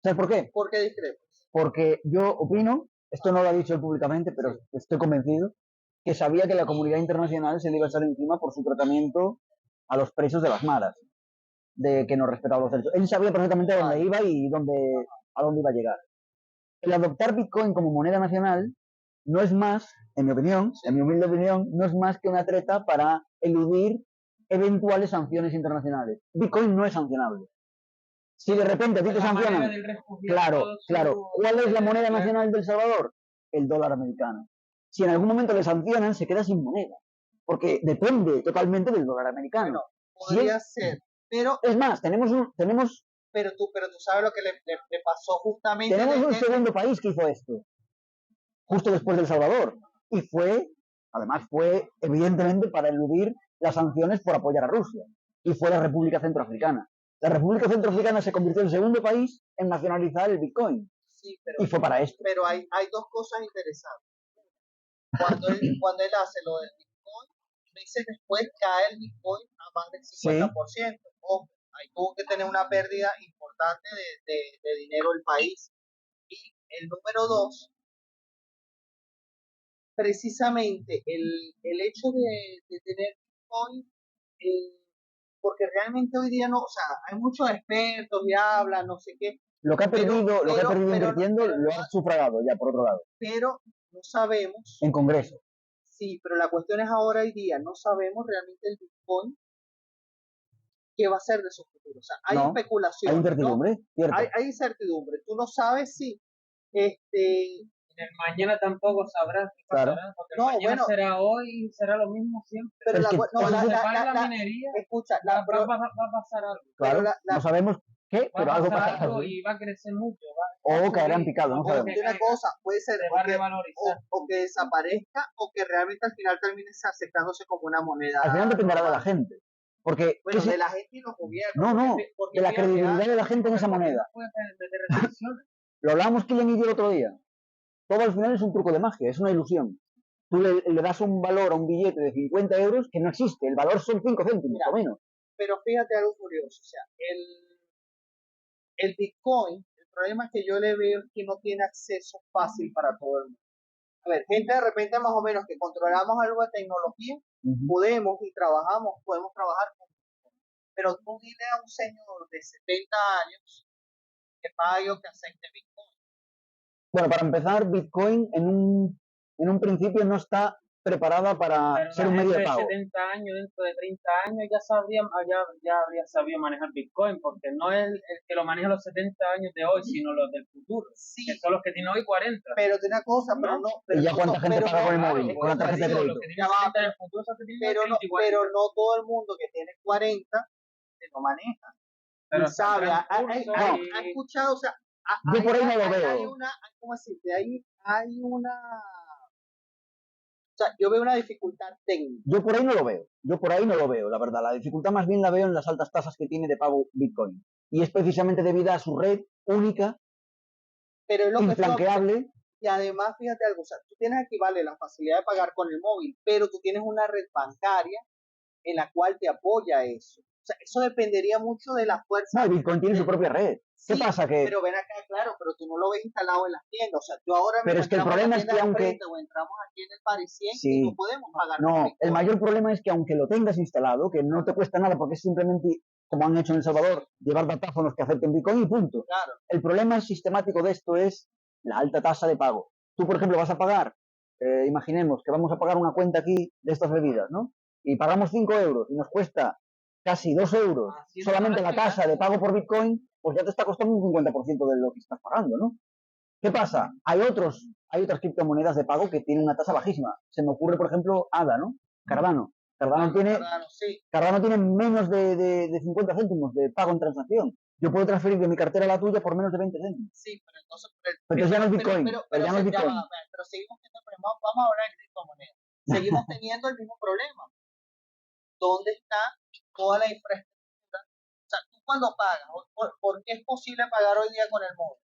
Speaker 3: ¿Sabes por qué?
Speaker 2: ¿Por qué discrepo?
Speaker 3: Porque yo opino, esto no lo ha dicho él públicamente, pero estoy convencido, que sabía que la comunidad internacional se le iba a echar encima por su tratamiento a los presos de las maras, de que no respetaba los derechos. Él sabía perfectamente a dónde iba y a dónde iba a llegar. El adoptar Bitcoin como moneda nacional no es más, en mi opinión, en mi humilde opinión, no es más que una treta para eludir eventuales sanciones internacionales. Bitcoin no es sancionable. Si de repente a ti te sancionan, claro, ¿cuál es la moneda nacional de El Salvador? El dólar americano. Si en algún momento le sancionan, se queda sin moneda, porque depende totalmente del dólar americano.
Speaker 2: Podría ser, pero...
Speaker 3: Es más, tenemos
Speaker 2: pero tú sabes lo que le pasó justamente...
Speaker 3: Tenemos un segundo país que hizo esto, justo después de El Salvador, y además fue evidentemente para eludir las sanciones por apoyar a Rusia, y fue la República Centroafricana. La República Centroafricana se convirtió en el segundo país en nacionalizar el Bitcoin.
Speaker 2: Sí, pero,
Speaker 3: Y fue para esto.
Speaker 2: pero hay dos cosas interesantes. Cuando él hace lo del Bitcoin, meses después cae el Bitcoin a más del 50%. Sí. Ojo, ahí tuvo que tener una pérdida importante de dinero el país. Y el número dos, precisamente el hecho de tener Bitcoin, porque realmente hoy día no, o sea, hay muchos expertos y hablan, no sé qué.
Speaker 3: Lo que ha perdido, invirtiendo lo ha sufragado ya, por otro lado.
Speaker 2: Pero no sabemos.
Speaker 3: En Congreso.
Speaker 2: Sí, pero la cuestión es ahora hoy día, no sabemos realmente el Bitcoin qué va a ser de su futuro. O sea, hay especulación.
Speaker 3: Hay incertidumbre,
Speaker 2: ¿no?
Speaker 3: cierto.
Speaker 2: Hay incertidumbre. Tú no sabes si
Speaker 1: el mañana tampoco sabrás qué pasará, claro. Porque el mañana será hoy y será lo mismo siempre.
Speaker 2: Pero
Speaker 1: la minería,
Speaker 2: escucha,
Speaker 1: va a pasar algo.
Speaker 3: Claro, no sabemos qué, pero algo pasará.
Speaker 1: Algo y va a crecer mucho.
Speaker 3: O caerá en picado, no sabemos.
Speaker 2: Una cosa, puede ser
Speaker 1: va a revalorizar.
Speaker 2: O que desaparezca o que realmente al final termine aceptándose como una moneda.
Speaker 3: Al final dependerá de la gente. Porque
Speaker 2: bueno, de la gente y los gobiernos.
Speaker 3: No, de la credibilidad de la gente en esa moneda. Lo hablábamos Kylian y yo el otro día. Todo al final es un truco de magia, es una ilusión. Tú le das un valor a un billete de 50 euros que no existe, el valor son 5 céntimos o menos.
Speaker 2: Pero fíjate algo curioso, o sea, el Bitcoin, el problema que yo le veo es que no tiene acceso fácil para todo el mundo. A ver, gente de repente más o menos que controlamos algo de tecnología, podemos trabajar con Bitcoin. Pero tú dile a un señor de 70 años que pague o que acepte Bitcoin.
Speaker 3: Bueno, para empezar, Bitcoin en un principio no está preparada para ser un medio de pago.
Speaker 1: De 70 años, dentro de 30 años ya habría sabido manejar Bitcoin, porque no es el que lo maneja los 70 años de hoy, sino los del futuro, sí, que son los que tienen hoy 40.
Speaker 2: Pero de una cosa, pero no.
Speaker 3: ¿Y ya cuánta gente paga con el móvil, con la tarjeta de crédito?
Speaker 2: Pero no todo el mundo que tiene 40 se lo maneja. Pero sabe, ha escuchado, o sea,
Speaker 3: yo por ahí no lo veo.
Speaker 2: Hay una. O sea, yo veo una dificultad técnica.
Speaker 3: Yo por ahí no lo veo, la verdad. La dificultad más bien la veo en las altas tasas que tiene de pago Bitcoin. Y es precisamente debido a su red única,
Speaker 2: pero es lo
Speaker 3: infranqueable.
Speaker 2: Y además, fíjate algo, o sea, tú tienes aquí, vale, la facilidad de pagar con el móvil, pero tú tienes una red bancaria en la cual te apoya eso. O sea, eso dependería mucho de la fuerza.
Speaker 3: No, Bitcoin tiene su propia red. ¿Qué pasa?
Speaker 2: Pero ven acá, claro, pero tú no lo ves instalado en las tiendas. O sea, yo ahora
Speaker 3: pero es que el problema es que aunque
Speaker 2: o entramos aquí en el Parisien y no podemos pagar.
Speaker 3: No, el mayor problema es que aunque lo tengas instalado, que no te cuesta nada porque es simplemente, como han hecho en El Salvador, llevar datáfonos que acepten Bitcoin y punto.
Speaker 2: Claro.
Speaker 3: El problema sistemático de esto es la alta tasa de pago. Tú, por ejemplo, vas a pagar, imaginemos que vamos a pagar una cuenta aquí de estas bebidas, ¿no? Y pagamos 5 euros y nos cuesta casi 2 euros solamente la tasa de pago por Bitcoin, pues ya te está costando un 50% de lo que estás pagando, ¿no? ¿Qué pasa? Hay otras criptomonedas de pago que tienen una tasa bajísima. Se me ocurre, por ejemplo, ADA, ¿no? Cardano. Cardano tiene menos de 50 céntimos de pago en transacción. Yo puedo transferir de mi cartera a la tuya por menos de 20 céntimos.
Speaker 2: Sí, pero entonces...
Speaker 3: Entonces ya no es Bitcoin.
Speaker 2: Pero
Speaker 3: ya no es Bitcoin.
Speaker 2: Pero seguimos teniendo problemas. Vamos a hablar de criptomonedas. Seguimos teniendo el mismo problema. ¿Dónde está toda la infraestructura? O sea, tú cuando pagas, ¿por qué es posible pagar hoy día con el móvil?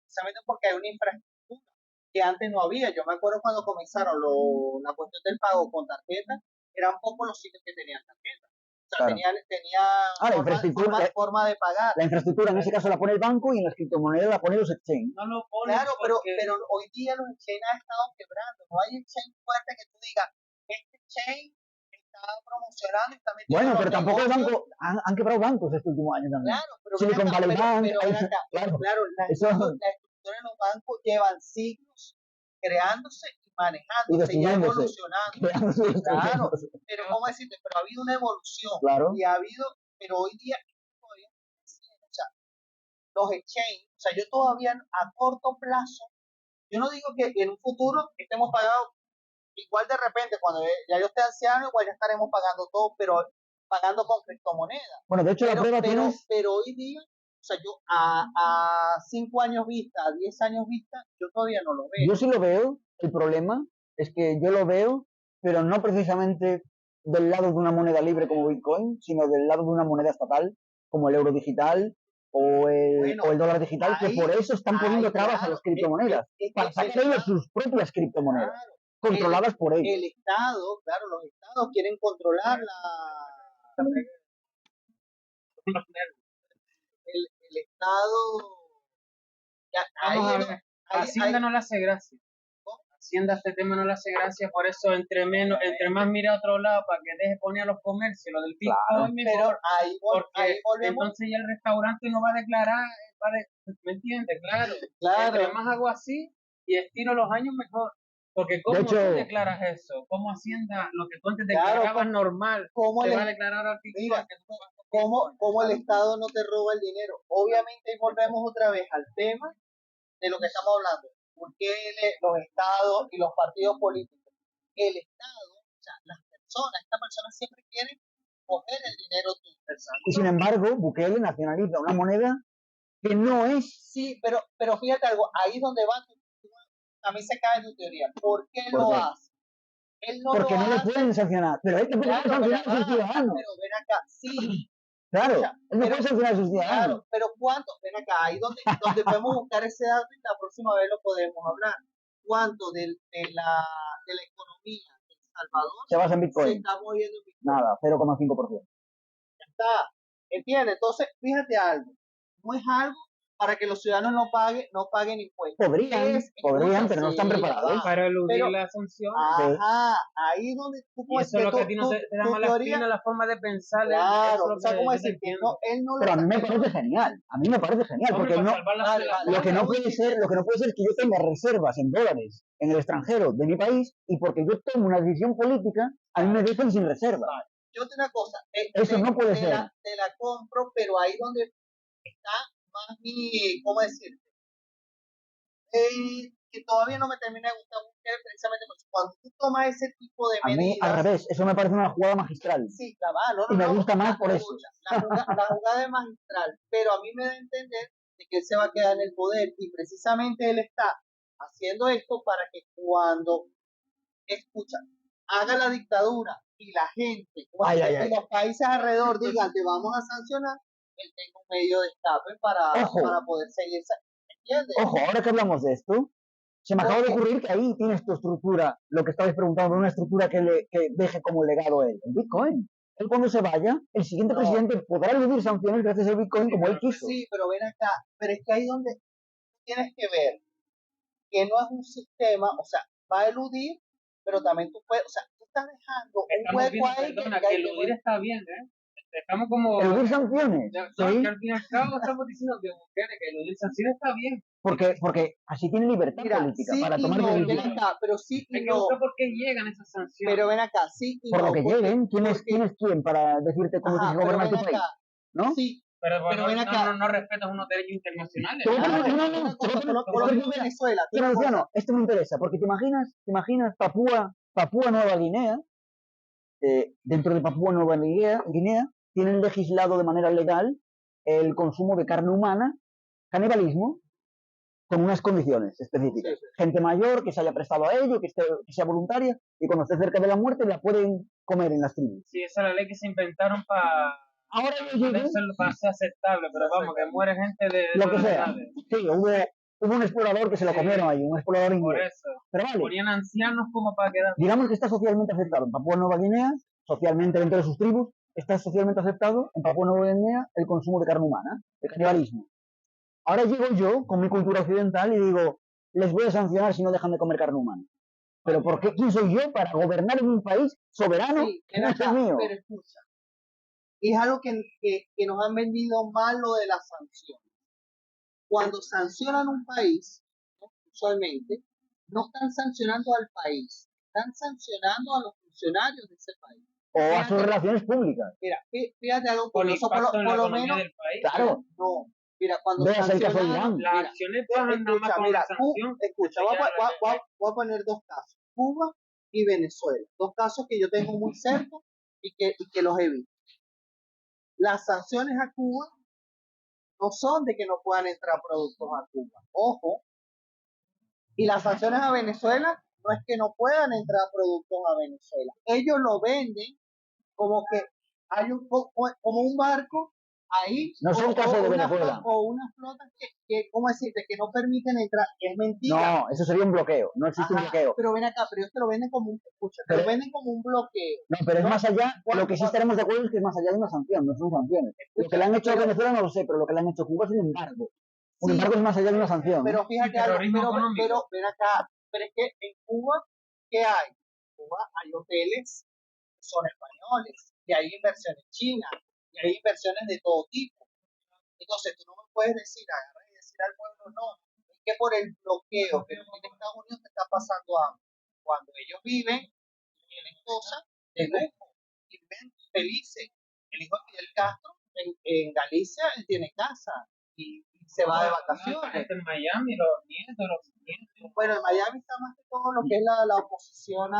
Speaker 2: Precisamente porque hay una infraestructura que antes no había. Yo me acuerdo cuando comenzaron la cuestión del pago con tarjeta, eran pocos los sitios que tenían tarjeta. O sea, tenía forma de pagar.
Speaker 3: La infraestructura en ese caso la pone el banco y en las criptomonedas la pone los exchange.
Speaker 2: No lo pone claro, pero hoy día los exchange han estado quebrando. No hay exchange fuerte que tú digas, este exchange está promocionando y está metiendo.
Speaker 3: Bueno, pero tampoco el banco han quebrado bancos este último año también.
Speaker 2: Claro, pero
Speaker 3: Silicon Valley Bank,
Speaker 2: claro, la estructura de los bancos llevan siglos creándose y manejándose y evolucionando. Claro, pero ¿cómo decirte? Pero ha habido una evolución.
Speaker 3: Claro.
Speaker 2: Y ha habido, pero hoy día todavía, o sea, los exchange, o sea, yo todavía a corto plazo, yo no digo que en un futuro estemos pagados. Igual de repente, cuando ya yo esté anciano, igual ya estaremos pagando todo, pero pagando con criptomonedas.
Speaker 3: Bueno, de hecho, la prueba tienes...
Speaker 2: pero hoy día, o sea, yo a 5 años vista, a 10 años vista, yo todavía no lo veo.
Speaker 3: Yo sí lo veo. El problema es que yo lo veo, pero no precisamente del lado de una moneda libre como Bitcoin, sino del lado de una moneda estatal, como el euro digital o el dólar digital, que por eso están poniendo trabas a las criptomonedas, para sacar ellos sus propias criptomonedas, controladas por ellos.
Speaker 2: El Estado, claro, los estados quieren controlar el Estado.
Speaker 1: Vamos a ver, Hacienda no le hace gracia. Hacienda este tema no le hace gracia, por eso entre más mira a otro lado para que deje poner a los comercios, lo del Bitcoin mejor, porque entonces ya el restaurante no va a declarar, ¿me entiendes? Claro, entre más hago así y estiro los años mejor, porque ¿cómo tú declaras eso? ¿Cómo Hacienda, lo que tú antes declarabas normal, te va a declarar al Bitcoin?
Speaker 2: ¿Cómo el Estado no te roba el dinero? Obviamente volvemos otra vez al tema de lo que estamos hablando. Porque los estados y los partidos políticos, el Estado, o sea, estas personas siempre quieren coger el dinero tuyo.
Speaker 3: Y sin embargo, Bukele nacionaliza una moneda que no es.
Speaker 2: Sí, pero fíjate algo, ahí donde va, a mí se cae tu teoría. ¿Por qué lo hace? Él no
Speaker 3: porque
Speaker 2: lo
Speaker 3: no
Speaker 2: hace.
Speaker 3: le pueden sancionar, pero él tampoco puede sancionar a sus ciudadanos.
Speaker 2: Pero ven acá, sí.
Speaker 3: Claro, él no puede sancionar a sus ciudadanos.
Speaker 2: Claro, pero ¿cuánto? Ven acá, ahí donde podemos buscar ese dato y la próxima vez lo podemos hablar. ¿Cuánto de la economía de El Salvador
Speaker 3: se basa en Bitcoin?
Speaker 2: Se está moviendo en Bitcoin.
Speaker 3: Nada, 0,5%.
Speaker 2: Ya está, ¿entiendes? Entonces, fíjate algo, no es algo para que los ciudadanos no paguen impuestos.
Speaker 3: Podrían, pero no están preparados.
Speaker 1: Para eludir la sanción.
Speaker 2: Ajá, ahí donde tú
Speaker 1: puedes... Eso es lo que a ti no te da mala espina, la forma de pensar.
Speaker 2: Claro, o sea, ¿cómo decir?
Speaker 3: Pero a mí me parece genial, porque lo que no puede ser es que yo tenga reservas en dólares en el extranjero de mi país y porque yo tomo una decisión política, a mí me dejan sin reservas.
Speaker 2: Yo te digo una cosa,
Speaker 3: eso no puede ser.
Speaker 2: Te la compro, pero ahí donde está más ¿cómo decirte? Que todavía no me termina de gustar precisamente porque cuando tú tomas ese tipo de medidas...
Speaker 3: A mí, al revés, eso me parece una jugada magistral.
Speaker 2: Sí, claro,
Speaker 3: y me gusta más por eso.
Speaker 2: La jugada es magistral, pero a mí me da a entender de que él se va a quedar en el poder y precisamente él está haciendo esto para que cuando haga la dictadura y la gente en los países alrededor digan que vamos a sancionar, él tenga un medio de escape para poder seguir. ¿Entiendes?
Speaker 3: Ojo, ahora que hablamos de esto, se me acaba de ocurrir que ahí tienes tu estructura, lo que estabais preguntando, una estructura que deje como legado él, el Bitcoin. Él cuando se vaya, el siguiente presidente podrá eludir sanciones gracias al Bitcoin como él quiso.
Speaker 2: Sí, pero ven acá, pero es que ahí donde tienes que ver que no es un sistema, o sea, va a eludir, pero también tú puedes, o sea, tú estás dejando un hueco ahí.
Speaker 1: Perdona, que eludir está bien, ¿eh? Estamos como...
Speaker 3: ¿Eludir sanciones?
Speaker 1: Que al fin y al cabo estamos diciendo que eludir sanciones está bien.
Speaker 3: Porque así tiene libertad política para tomar decisiones.
Speaker 2: Pero sí y
Speaker 1: hay que buscar por qué llegan esas sanciones.
Speaker 2: Pero ven acá, sí y
Speaker 3: por lo que lleguen, ¿quién es quién para decirte cómo tienes que gobernar tu país? ¿No?
Speaker 2: Sí.
Speaker 1: Pero ven acá. No respetas unos derechos internacionales.
Speaker 2: No, Venezuela.
Speaker 3: Esto me interesa, porque te imaginas Papúa Nueva Guinea, dentro de Papúa Nueva Guinea tienen legislado de manera legal el consumo de carne humana, canibalismo, con unas condiciones específicas. Sí. Gente mayor que se haya prestado a ello, que sea voluntaria, y cuando esté cerca de la muerte la pueden comer en las tribus.
Speaker 1: Sí, esa es la ley que se inventaron para ser aceptable, pero vamos, que muere gente de
Speaker 3: lo que sea. Sí, hubo un explorador que se lo comieron ahí, un explorador inglés.
Speaker 1: Por eso.
Speaker 3: Pero vale.
Speaker 1: Ponían ancianos como para quedar.
Speaker 3: Digamos que está socialmente aceptado en Papúa Nueva Guinea, socialmente dentro de sus tribus, está socialmente aceptado en Papúa Nueva Guinea el consumo de carne humana, el canibalismo. Ahora llego yo con mi cultura occidental y digo, les voy a sancionar si no dejan de comer carne humana. Pero ¿por qué? ¿Quién soy yo para gobernar en un país soberano que no es el mío?
Speaker 2: Pero escucha, es algo que nos han vendido mal lo de las sanciones. Cuando sancionan un país, usualmente, no están sancionando al país, están sancionando a los funcionarios de ese país.
Speaker 3: O a sus relaciones públicas.
Speaker 2: Mira, fíjate algo curioso, por lo menos.
Speaker 1: Del país.
Speaker 3: Claro.
Speaker 2: No. Mira, cuando
Speaker 3: veas el caso de Irán.
Speaker 1: Las acciones bajan nada más con la sanción.
Speaker 2: Escucha, voy a poner dos casos. Cuba y Venezuela. Dos casos que yo tengo muy cerca y que los he visto. Las sanciones a Cuba no son de que no puedan entrar productos a Cuba. Ojo. Y las sanciones a Venezuela no es que no puedan entrar productos a Venezuela. Ellos lo venden como que hay como un barco ahí
Speaker 3: No son casos de Venezuela.
Speaker 2: o unas flotas que, ¿cómo decirte? Que no permiten entrar, es mentira.
Speaker 3: No, eso sería un bloqueo, no existe un bloqueo.
Speaker 2: Pero ven acá, pero ellos te lo venden como un, escucha, te lo venden como un bloqueo.
Speaker 3: No, pero es
Speaker 2: ¿no?
Speaker 3: más allá, lo que sí estaremos de acuerdo es que es más allá de una sanción, no son sanciones. Lo que le han hecho a Venezuela no lo sé, pero lo que le han hecho a Cuba es un embargo. Un embargo es más allá de una sanción.
Speaker 2: Pero fíjate algo, pero ven acá, pero es que en Cuba, ¿qué hay? En Cuba hay hoteles que son españoles, y hay inversiones chinas, y hay inversiones de todo tipo. Entonces tú no me puedes decir, agarrar y decir al pueblo, no, es que por el bloqueo que tiene Estados Unidos te está pasando hambre. Cuando ellos viven, tienen cosas de lujo, y viven felices. El hijo de Fidel Castro en Galicia, él tiene casa y se va de vacaciones.
Speaker 1: En Miami, los nietos.
Speaker 2: Bueno, en Miami está más que todo lo que es la oposición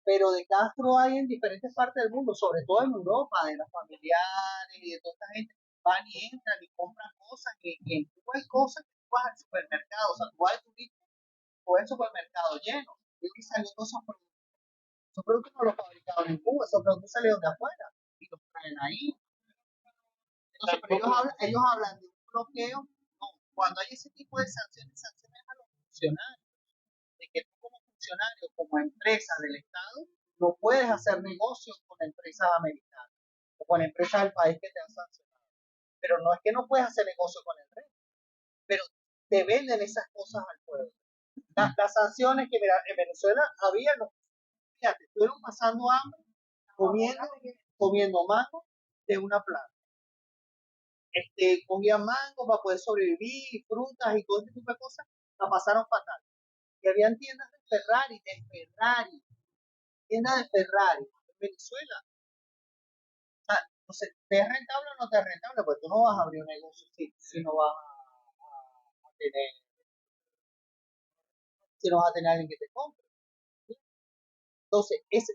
Speaker 2: pero de Castro hay en diferentes partes del mundo, sobre todo en Europa, de los familiares y de toda esta gente, van y entran y compran cosas, y en Cuba hay cosas que tú vas al supermercado, o sea, tú vas al turismo, tú vas al supermercado lleno, y que salen todos esos productos no los fabricaron en Cuba, esos productos salieron de afuera, y los traen ahí. Entonces, pero ellos hablan de un bloqueo, no, cuando hay ese tipo de sanciones, sanciones a los funcionarios, de que tú como funcionario, como empresa del Estado, no puedes hacer negocios con empresas americanas o con empresas del país que te han sancionado. Pero no es que no puedes hacer negocio con el resto, pero te venden esas cosas al pueblo. Las sanciones que, mira, en Venezuela había, fíjate, estuvieron pasando hambre, comiendo mango de una planta. Cogían mango para poder sobrevivir, frutas y todo este tipo de cosas, la pasaron fatal. Y habían tiendas de Ferrari, tiendas de Ferrari en Venezuela. O sea, no sé, ¿te es rentable o no te es rentable? Pues tú no vas a abrir un negocio si no vas a tener, si no vas a tener alguien que te compre. Entonces, esa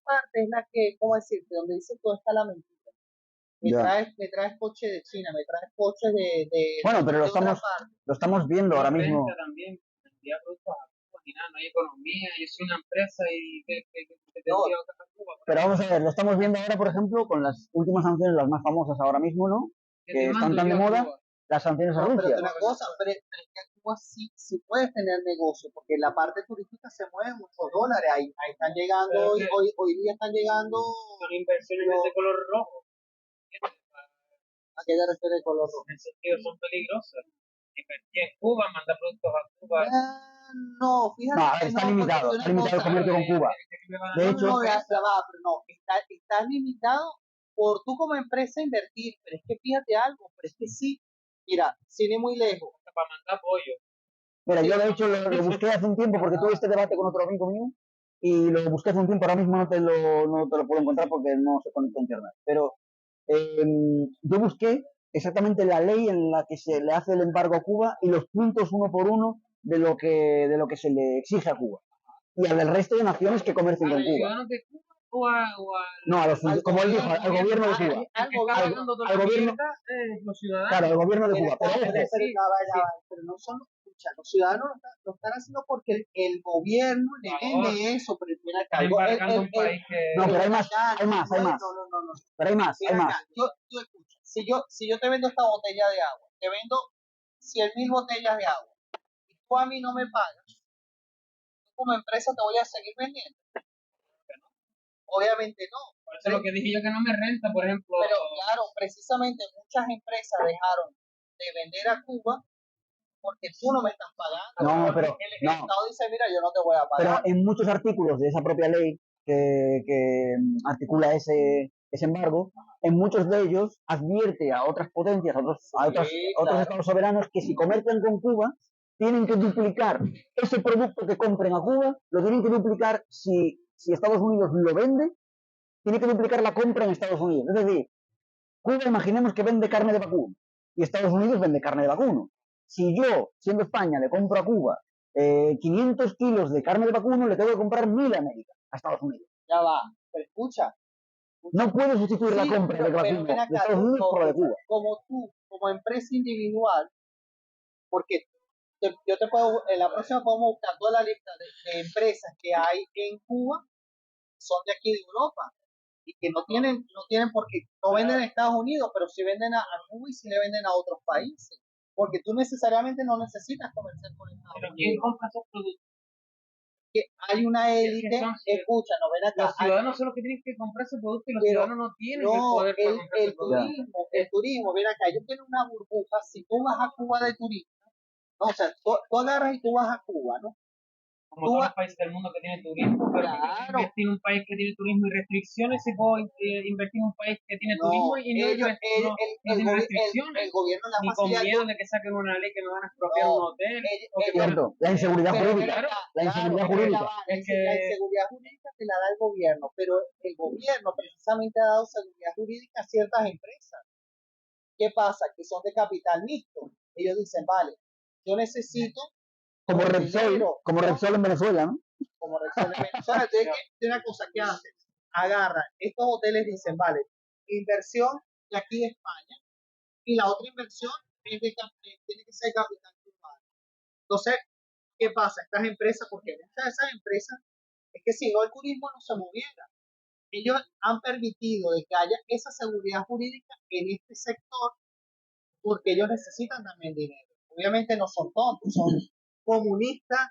Speaker 2: parte es la que, ¿cómo decirte? Donde dice todo está la mentira. Me traes coche de China, me traes coche de
Speaker 3: bueno, pero lo estamos viendo ahora mismo.
Speaker 1: También, no hay economía, yo soy una empresa y
Speaker 3: pero vamos a ver, lo estamos viendo ahora, por ejemplo, con las últimas sanciones, las más famosas ahora mismo, ¿no? Que están tan de moda, las sanciones a Rusia.
Speaker 2: Pero una cosa, pero es que Cuba sí puedes tener negocio, porque la parte turística se mueve muchos dólares, ahí están llegando, hoy día están llegando...
Speaker 1: Son inversiones de color rojo.
Speaker 2: ¿A qué te refieres de color rojo?
Speaker 1: En sentido, son peligrosas. Invertir en Cuba, mandar productos a Cuba.
Speaker 2: No, fíjate
Speaker 3: que está limitado el comercio con Cuba. De hecho,
Speaker 2: está limitado por tú como empresa invertir, pero es que fíjate algo, pero es que sí, mira, sin ir muy lejos.
Speaker 1: Para mandar pollo.
Speaker 3: Mira, yo de hecho lo busqué hace un tiempo porque tuve este debate con otro amigo mío y lo busqué hace un tiempo, ahora mismo no te lo puedo encontrar porque no se conecta a internet, pero yo busqué exactamente la ley en la que se le hace el embargo a Cuba y los puntos uno por uno de lo que se le exige a Cuba y al resto de naciones que comercian con Cuba. No, como él dijo, al gobierno de Cuba. Al gobierno, claro, al gobierno de Cuba.
Speaker 2: Pero no son los ciudadanos lo están haciendo porque el gobierno le vende eso, pero mira acá,
Speaker 3: no, pero hay más.
Speaker 2: No.
Speaker 3: Pero hay más.
Speaker 2: Yo escucho, si yo te vendo esta botella de agua, te vendo 100.000 botellas de agua, y tú a mí no me pagas, como empresa te voy a seguir vendiendo. Obviamente no.
Speaker 1: Por eso lo que dije yo que no me renta, por ejemplo.
Speaker 2: Pero claro, precisamente muchas empresas dejaron de vender a Cuba porque tú no me estás pagando.
Speaker 3: No, pero
Speaker 2: el Estado dice, mira, yo no te voy a pagar.
Speaker 3: Pero en muchos artículos de esa propia ley que articula ese embargo, en muchos de ellos advierte a otras potencias, a otros estados soberanos que si comercian con Cuba tienen que duplicar ese producto que compren a Cuba, lo tienen que duplicar si Estados Unidos lo vende, tiene que duplicar la compra en Estados Unidos. Es decir, Cuba imaginemos que vende carne de vacuno y Estados Unidos vende carne de vacuno. Si yo, siendo España, le compro a Cuba 500 kilos de carne de vacuno, le tengo que comprar 1.000 a América, a Estados Unidos.
Speaker 2: Ya va, pero escucha.
Speaker 3: No puedo sustituir la compra de vacuno de Estados Unidos por la de Cuba.
Speaker 2: Como tú, como empresa individual, porque yo te puedo, en la próxima podemos buscar toda la lista de empresas que hay en Cuba, son de aquí de Europa, y que no tienen porque no venden en Estados Unidos, pero sí venden a Cuba y sí le venden a otros países. Porque tú necesariamente no necesitas comerciar con Estados
Speaker 1: Pero ¿quién
Speaker 2: Unidos.
Speaker 1: compra esos productos?
Speaker 2: Que hay una
Speaker 1: Es que
Speaker 2: élite,
Speaker 1: son
Speaker 2: escucha, no ven acá,
Speaker 1: los ciudadanos son los que tienen que comprar ese producto y los
Speaker 2: pero
Speaker 1: ciudadanos no tienen el
Speaker 2: no,
Speaker 1: poder para comprar ese
Speaker 2: el
Speaker 1: producto.
Speaker 2: turismo, el turismo, ven acá, ellos tienen una burbuja, si tú vas a Cuba de turista, no, o sea, tú agarras y tú vas a Cuba, ¿no?
Speaker 1: Como
Speaker 2: Tú
Speaker 1: todos
Speaker 2: vas,
Speaker 1: los países del mundo que tienen turismo, pero que
Speaker 2: claro,
Speaker 1: invertir en un país que tiene turismo y restricciones, se puede invertir en un país que tiene turismo
Speaker 2: no,
Speaker 1: y no,
Speaker 2: ellos,
Speaker 1: no tiene restricciones,
Speaker 2: el gobierno le ha
Speaker 1: ni con
Speaker 2: facilitado,
Speaker 1: miedo de que saquen una ley que me van a expropiar un
Speaker 2: no,
Speaker 1: hotel, o que
Speaker 2: ellos,
Speaker 1: van a...
Speaker 3: Cierto, la inseguridad
Speaker 2: pero ven
Speaker 3: jurídica.
Speaker 2: acá,
Speaker 3: La
Speaker 2: claro,
Speaker 3: inseguridad
Speaker 2: pero ya
Speaker 3: jurídica.
Speaker 2: va,
Speaker 1: Es que
Speaker 2: la inseguridad jurídica te la da el gobierno, pero el gobierno precisamente ha dado seguridad jurídica a ciertas empresas. ¿Qué pasa? Que son de capital mixto. Ellos dicen, vale, yo necesito
Speaker 3: Como
Speaker 2: por
Speaker 3: Repsol,
Speaker 2: dinero,
Speaker 3: como
Speaker 2: ¿no?
Speaker 3: Repsol en Venezuela, ¿no?
Speaker 2: Como Repsol en Venezuela. Entonces, ¿qué una cosa que hacen? Agarran, estos hoteles dicen, vale, inversión de aquí de España y la otra inversión tiene que ser capital privado. Entonces, ¿qué pasa? Estas empresas, porque muchas de esas empresas, es que si no el turismo no se moviera. Ellos han permitido de que haya esa seguridad jurídica en este sector porque ellos necesitan también dinero. Obviamente no son tontos, son comunistas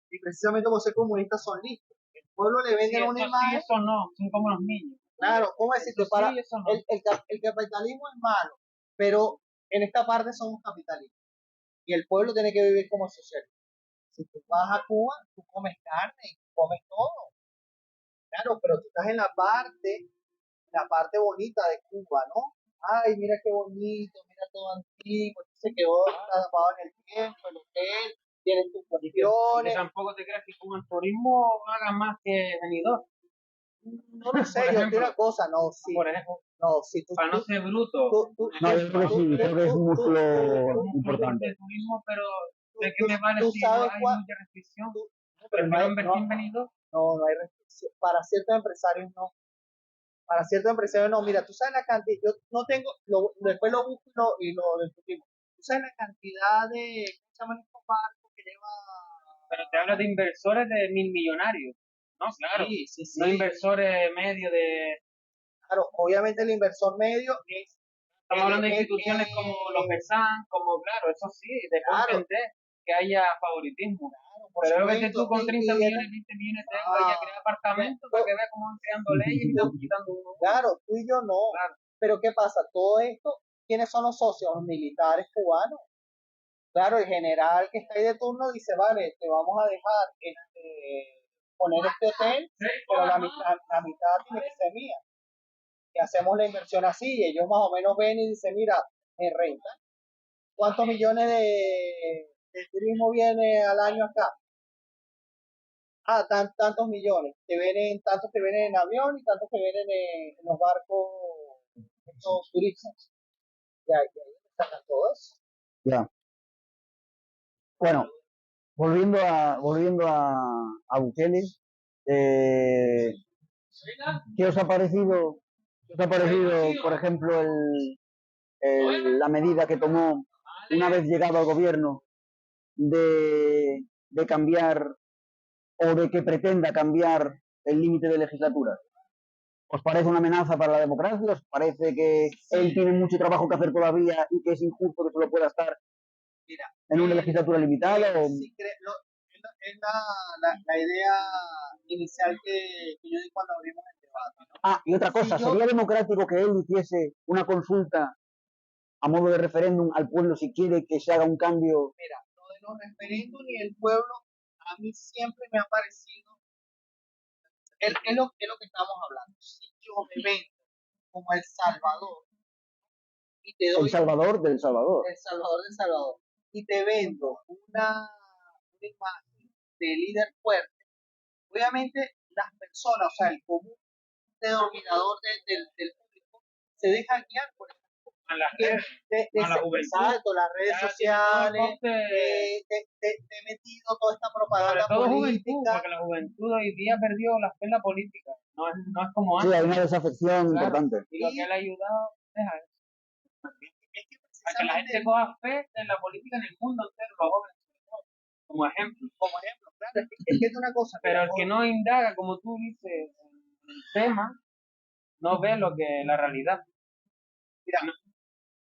Speaker 2: y precisamente por ser comunistas son listos. El pueblo le
Speaker 1: sí,
Speaker 2: venden una
Speaker 1: eso sí,
Speaker 2: imagen,
Speaker 1: eso no, son como los niños.
Speaker 2: claro, ¿cómo decirte?
Speaker 1: Eso sí, eso no.
Speaker 2: El capitalismo es malo, pero en esta parte somos capitalistas y el pueblo tiene que vivir como socialista. Si tú vas a Cuba, tú comes carne y comes todo. Claro, pero tú estás en la parte bonita de Cuba, ¿no? Ay, mira qué bonito, mira todo antiguo, se quedó atrapado en el tiempo, el hotel, tienes tus
Speaker 1: Y que
Speaker 2: cuestiones.
Speaker 1: tampoco te creas que con el turismo haga más que venidor.
Speaker 2: No lo sé,
Speaker 1: Por
Speaker 2: yo te digo
Speaker 1: ejemplo,
Speaker 2: una cosa, no, sí,
Speaker 1: por ejemplo,
Speaker 2: no, sí,
Speaker 1: para no ser bruto, un
Speaker 3: No, yo creo que
Speaker 1: ejemplo,
Speaker 3: sí, creo que es un músculo
Speaker 1: es un producto
Speaker 3: importante.
Speaker 1: de turismo, pero ¿de qué me vale
Speaker 2: tú
Speaker 1: si no
Speaker 2: sabes
Speaker 1: hay
Speaker 2: cuál,
Speaker 1: mucha restricción?
Speaker 2: no, pero no
Speaker 1: Prefiero
Speaker 2: hay,
Speaker 1: invertir en venidor.
Speaker 2: no hay restricción. Para ciertos empresarios no. Para ciertos empresarios no. Mira, tú sabes la cantidad, yo no tengo, después lo busco y lo discutimos. Tú sabes la cantidad de, ¿cómo se llaman estos barcos que lleva?
Speaker 1: Pero te hablas de inversores de 1.000 millonarios, ¿no? Claro,
Speaker 2: Sí, sí, sí.
Speaker 1: no inversores medios de...
Speaker 2: Claro, obviamente el inversor medio es.
Speaker 1: Estamos hablando de instituciones como los GESAN, como, claro, eso sí, después
Speaker 2: Claro,
Speaker 1: entender que haya favoritismo.
Speaker 2: claro, por
Speaker 1: Pero vete
Speaker 2: supuesto.
Speaker 1: tú con 30
Speaker 2: Y
Speaker 1: millones, 20 millones de euros y a crear apartamentos para que veas cómo van creando leyes y están quitando uno.
Speaker 2: claro, tú y yo no.
Speaker 1: Claro.
Speaker 2: Pero ¿qué pasa? Todo esto, ¿quiénes son los socios? Los militares cubanos. Claro, el general que está ahí de turno dice, vale, te vamos a dejar poner este hotel, pero la mitad tiene que ser mía. Y hacemos la inversión así, y ellos más o menos ven y dicen, mira, me renta. ¿Cuántos millones de turismo viene al año acá? Ah, tantos millones. Tantos te vienen en avión y tantos te vienen en los barcos, estos turistas. Ya, ya, sacan todo eso.
Speaker 3: Ya. Bueno, volviendo a Bukele, eh, ¿qué os ha parecido? ¿Qué os ha parecido, por ejemplo, la medida que tomó una vez llegado al gobierno de cambiar o de que pretenda cambiar el límite de legislatura? ¿Os parece una amenaza para la democracia? ¿Os parece que él tiene mucho trabajo que hacer todavía y que es injusto que solo pueda estar
Speaker 2: Mira,
Speaker 3: en una legislatura limitada? O...
Speaker 2: sí es la idea inicial que yo di cuando abrimos el debate, ¿no?
Speaker 3: Ah, y otra cosa,
Speaker 2: Si yo,
Speaker 3: ¿sería democrático que él hiciese una consulta a modo de referéndum al pueblo si quiere que se haga un cambio?
Speaker 2: mira, lo de los referéndums y el pueblo, a mí siempre me ha parecido, es lo que estamos hablando. Si yo me vendo como El Salvador y te
Speaker 3: El
Speaker 2: doy
Speaker 3: Salvador del Salvador.
Speaker 2: El Salvador de Salvador y te vendo una imagen de líder fuerte, obviamente las personas, o sea, el común denominador del público se deja guiar por eso.
Speaker 1: A las redes, a la juventud.
Speaker 2: Exacto, las redes
Speaker 1: Ya
Speaker 2: sociales,
Speaker 1: tiene
Speaker 2: te he metido toda esta
Speaker 1: sobre
Speaker 2: propaganda
Speaker 1: todo juventud,
Speaker 2: política.
Speaker 1: porque la juventud hoy día perdió la fe en la política. No es como
Speaker 3: Sí, hay
Speaker 1: antes.
Speaker 3: una desafección
Speaker 1: Claro.
Speaker 3: importante.
Speaker 1: Y lo que le ha ayudado es a eso.
Speaker 2: Es que
Speaker 1: A que la gente
Speaker 2: precisamente,
Speaker 1: coja fe en la política en el mundo entero, los jóvenes, sobre todo, como ejemplo.
Speaker 2: como ejemplo, claro, es que es una cosa,
Speaker 1: Pero
Speaker 2: mira,
Speaker 1: el que no indaga, como tú dices, en el tema, no ve lo que la realidad.
Speaker 2: Mira,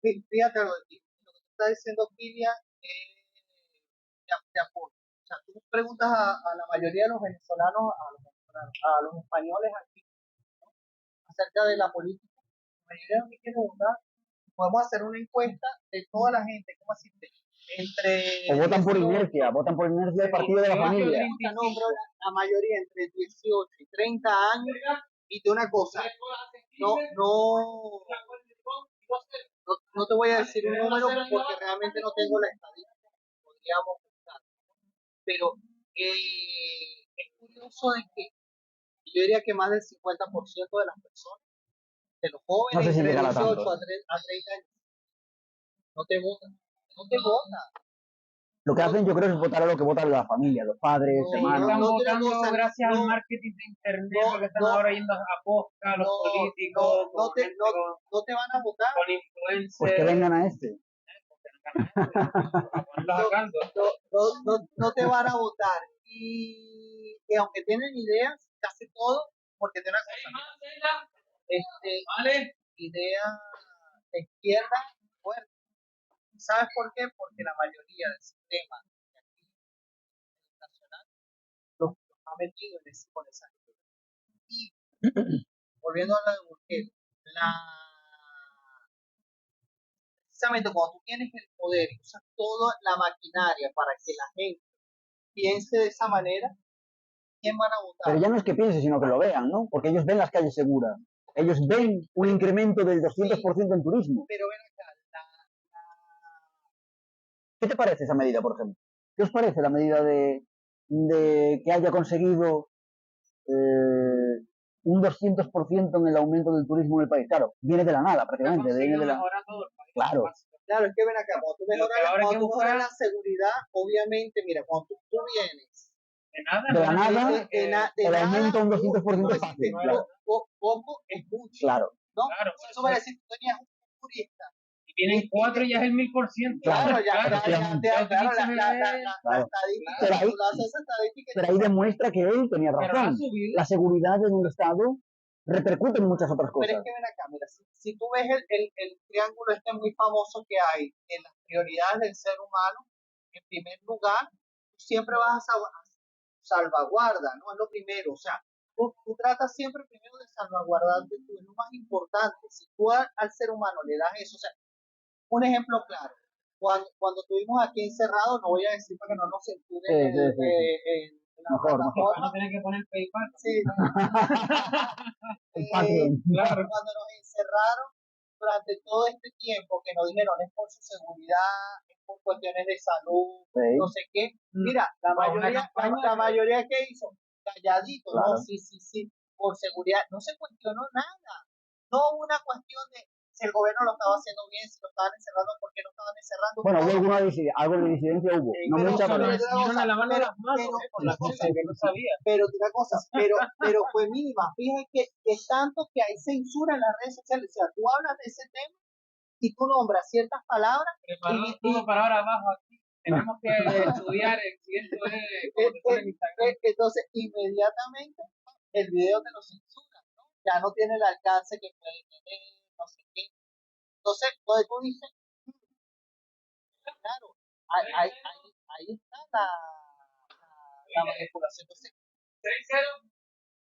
Speaker 2: fíjate lo que tú estás diciendo, Kilian, te apoyo. O sea, tú preguntas a la mayoría de los venezolanos, a los españoles aquí, acerca de la política, la mayoría de los que quieren votar, podemos hacer una encuesta de toda la gente, ¿cómo así? Entre
Speaker 3: O votan por
Speaker 2: 18,
Speaker 3: inercia el partido de la
Speaker 1: 18,
Speaker 3: familia.
Speaker 1: 35.
Speaker 2: no, bro, la mayoría entre 18 y 30 años, y de una cosa, no, no, no te voy a decir un número porque realmente no tengo la estadística que podríamos buscar, pero es curioso de que yo diría que más del 50% de las personas, de los
Speaker 3: No
Speaker 2: jóvenes
Speaker 3: sé si
Speaker 2: entre
Speaker 3: llegará
Speaker 2: 18
Speaker 3: tanto.
Speaker 2: a 30 años, no te votan, no te votan.
Speaker 3: Lo que hacen, yo creo, es votar a lo que votan la familia, los padres,
Speaker 2: No,
Speaker 3: hermanos.
Speaker 1: Están
Speaker 2: no te
Speaker 1: votando
Speaker 2: votan,
Speaker 1: gracias al
Speaker 2: no,
Speaker 1: marketing de internet,
Speaker 2: no,
Speaker 1: porque están
Speaker 2: no,
Speaker 1: ahora yendo a posca, los
Speaker 2: no,
Speaker 1: políticos,
Speaker 2: no
Speaker 1: con gente
Speaker 2: no te van a votar.
Speaker 1: con
Speaker 3: Pues que
Speaker 1: influencers,
Speaker 3: vengan a este.
Speaker 1: a ponerlos a caldo.
Speaker 2: No te van a votar. Y que aunque tienen ideas, casi todo, porque tienen una cosa,
Speaker 1: ¿Vale?
Speaker 2: idea de izquierda fuerte. ¿Sabes por qué? Porque la mayoría del sistema educacional los ha metido con esa idea. Y volviendo a la de Bukele, precisamente cuando tú tienes el poder y usas toda la maquinaria para que la gente piense de esa manera, ¿quién van a votar?
Speaker 3: Pero ya no es que piensen, sino que lo vean, ¿no? Porque ellos ven las calles seguras. Ellos ven un incremento del 200% en turismo.
Speaker 2: Pero ven acá,
Speaker 3: ¿Qué te parece esa medida, por ejemplo? ¿Qué os parece la medida de que haya conseguido un 200% en el aumento del turismo en el país? Claro, viene de la nada, prácticamente. Viene de la... Claro.
Speaker 2: Claro, es que ven acá, cuando tú mejoras la seguridad, obviamente, mira, cuando tú vienes
Speaker 3: de la nada, el aumento un 200% es fácil. Claro.
Speaker 2: Poco es mucho.
Speaker 3: Claro.
Speaker 2: ¿No? Eso va a decir que tú tenías un turista.
Speaker 1: Y vienen 4 y ya es el 1000%.
Speaker 2: Claro, la
Speaker 3: estadística. Pero ahí demuestra que él tenía razón. La seguridad en un Estado repercute en muchas otras cosas.
Speaker 2: Pero es que ven acá, mira, si tú ves el triángulo este muy famoso que hay en las prioridades del ser humano, en primer lugar, tú siempre vas a salvaguarda, ¿no? Es lo primero, o sea, tú tratas siempre primero de salvaguardarte tú, es lo más importante. Si tú al ser humano le das eso, o sea, un ejemplo claro, cuando estuvimos aquí encerrados, no voy a decir para que no nos censuren en la plataforma.
Speaker 1: No tienen que poner PayPal.
Speaker 2: Sí, claro. Cuando nos encerraron durante todo este tiempo, que nos dijeron es por su seguridad, es por cuestiones de salud, no sé qué. Mira, la mayoría que hizo, calladito, claro. No, sí, por seguridad, no se cuestionó nada. No hubo una cuestión de si el gobierno lo estaba haciendo bien, si lo estaban encerrando, por qué lo estaban encerrando.
Speaker 3: Bueno, hubo algo de disidencia hubo. No mucha, pero
Speaker 2: pero una cosa, pero fue mínima. Fíjate que es tanto que hay censura en las redes sociales. O sea, tú hablas de ese tema y tú nombras ciertas palabras.
Speaker 1: Y palabras abajo aquí. Tenemos que estudiar el siguiente
Speaker 2: entonces, inmediatamente el video te lo censura, ¿no? Ya no tiene el alcance que puede tener, no sé qué. Entonces, donde tú dices, claro, ahí está la manipulación. Entonces,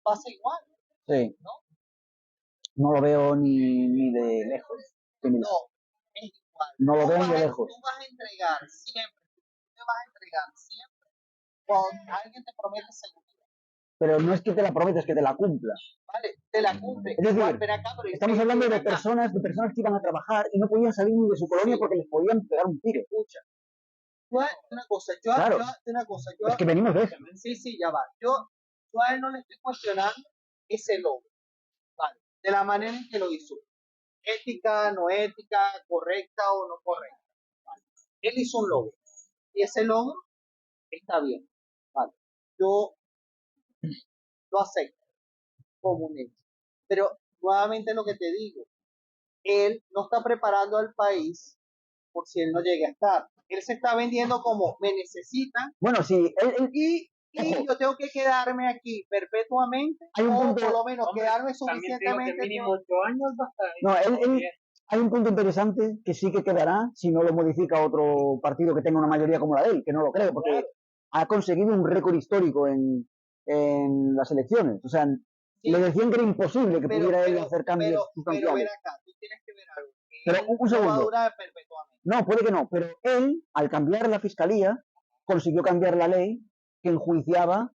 Speaker 2: pasa igual.
Speaker 3: Sí. ¿No? No lo veo ni de lejos.
Speaker 2: No, es igual.
Speaker 3: No lo veo ni de lejos.
Speaker 2: Tú vas a entregar siempre, cuando alguien te promete seguridad.
Speaker 3: Pero no es que te la prometas, es que te la cumpla.
Speaker 2: Vale, te la cumple.
Speaker 3: Es decir, estamos hablando de personas que iban a trabajar y no podían salir ni de su colonia porque les podían pegar un tiro.
Speaker 2: Escucha. Una cosa,
Speaker 3: es que venimos de eso.
Speaker 2: Sí, ya va. Yo a él no le estoy cuestionando ese logro. Vale, de la manera en que lo hizo. Ética, no ética, correcta o no correcta. Vale. Él hizo un logro. Y ese logro está bien. Vale. Yo lo acepto como un hecho. Pero nuevamente lo que te digo, él no está preparando al país por si él no llegue a estar. Él se está vendiendo como me necesitan.
Speaker 3: Bueno, sí,
Speaker 2: y yo tengo que quedarme aquí perpetuamente,
Speaker 3: Hay un
Speaker 2: o
Speaker 3: punto,
Speaker 2: por lo menos
Speaker 1: Hombre,
Speaker 2: quedarme
Speaker 1: también te digo que
Speaker 2: suficientemente
Speaker 1: mínimo 8 años va a estar ahí.
Speaker 3: no,
Speaker 1: Bien.
Speaker 3: hay un punto interesante que sí que quedará si no lo modifica otro partido que tenga una mayoría como la de él, que no lo creo, porque
Speaker 2: Claro.
Speaker 3: ha conseguido un récord histórico en las elecciones. O sea,
Speaker 2: Sí.
Speaker 3: le decían que era imposible que pudiera él hacer cambios
Speaker 2: pero ven
Speaker 3: sustanciales.
Speaker 2: acá, tú tienes que ver algo. Que
Speaker 3: Pero
Speaker 2: él
Speaker 3: un
Speaker 2: no va a
Speaker 3: segundo.
Speaker 2: durar perpetuamente.
Speaker 3: No, puede que no, pero él, al cambiar la fiscalía, consiguió cambiar la ley que enjuiciaba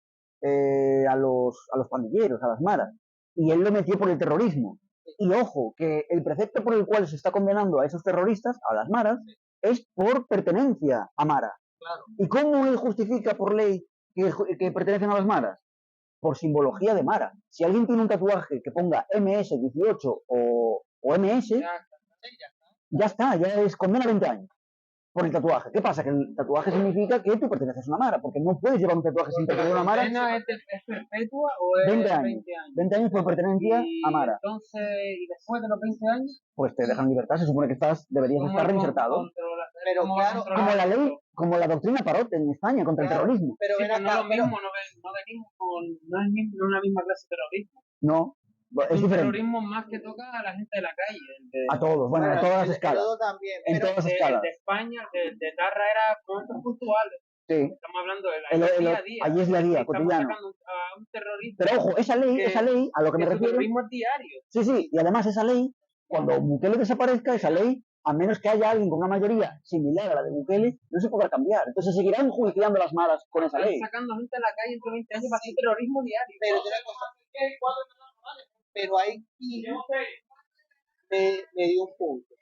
Speaker 3: a los pandilleros, a las maras. Y él lo metió por el terrorismo. Y ojo, que el precepto por el cual se está condenando a esos terroristas, a las maras, es por pertenencia a mara.
Speaker 2: Claro.
Speaker 3: ¿Y cómo él justifica por ley que pertenecen a las maras? Por simbología de mara. Si alguien tiene un tatuaje que ponga MS18 o MS, ya es condena a 20 años por el tatuaje. ¿Qué pasa? Que el tatuaje significa que tú perteneces a una mara, porque no puedes llevar un tatuaje sin pertenecer a una mara.
Speaker 1: ¿La condena es perpetua o es
Speaker 3: 20 años.
Speaker 1: 20 años?
Speaker 3: 20 años por pertenencia a mara.
Speaker 1: Entonces, ¿y después de los 20 años?
Speaker 3: Pues te dejan libertad, se supone que deberías estar reinsertado.
Speaker 2: Pero claro,
Speaker 3: como la ley, como la doctrina Parot en España contra el terrorismo.
Speaker 1: Pero sí, no es lo mismo, no venimos con, no es una misma clase de terrorismo.
Speaker 3: No, es
Speaker 1: un
Speaker 3: diferente.
Speaker 1: terrorismo más que toca a la gente de la calle.
Speaker 3: A todos, bueno, a todas las escalas.
Speaker 2: También,
Speaker 3: en todas las escalas.
Speaker 1: El de España, de Tarra era momentos puntuales.
Speaker 3: Sí.
Speaker 1: Estamos hablando del día a día.
Speaker 3: Allí es día a día, cotidiano.
Speaker 1: A un terrorista.
Speaker 3: Pero ojo, esa ley, a lo que me refiero.
Speaker 1: El terrorismo es diario.
Speaker 3: Sí, y además esa ley, cuando Bukele desaparezca, esa ley, a menos que haya alguien con una mayoría similar a la de Bukele, no se podrá cambiar. Entonces seguirán juiciando las malas con esa ley.
Speaker 1: Están sacando gente a la calle entre 20 años para hacer terrorismo diario.
Speaker 2: Pero ahí me dio un punto.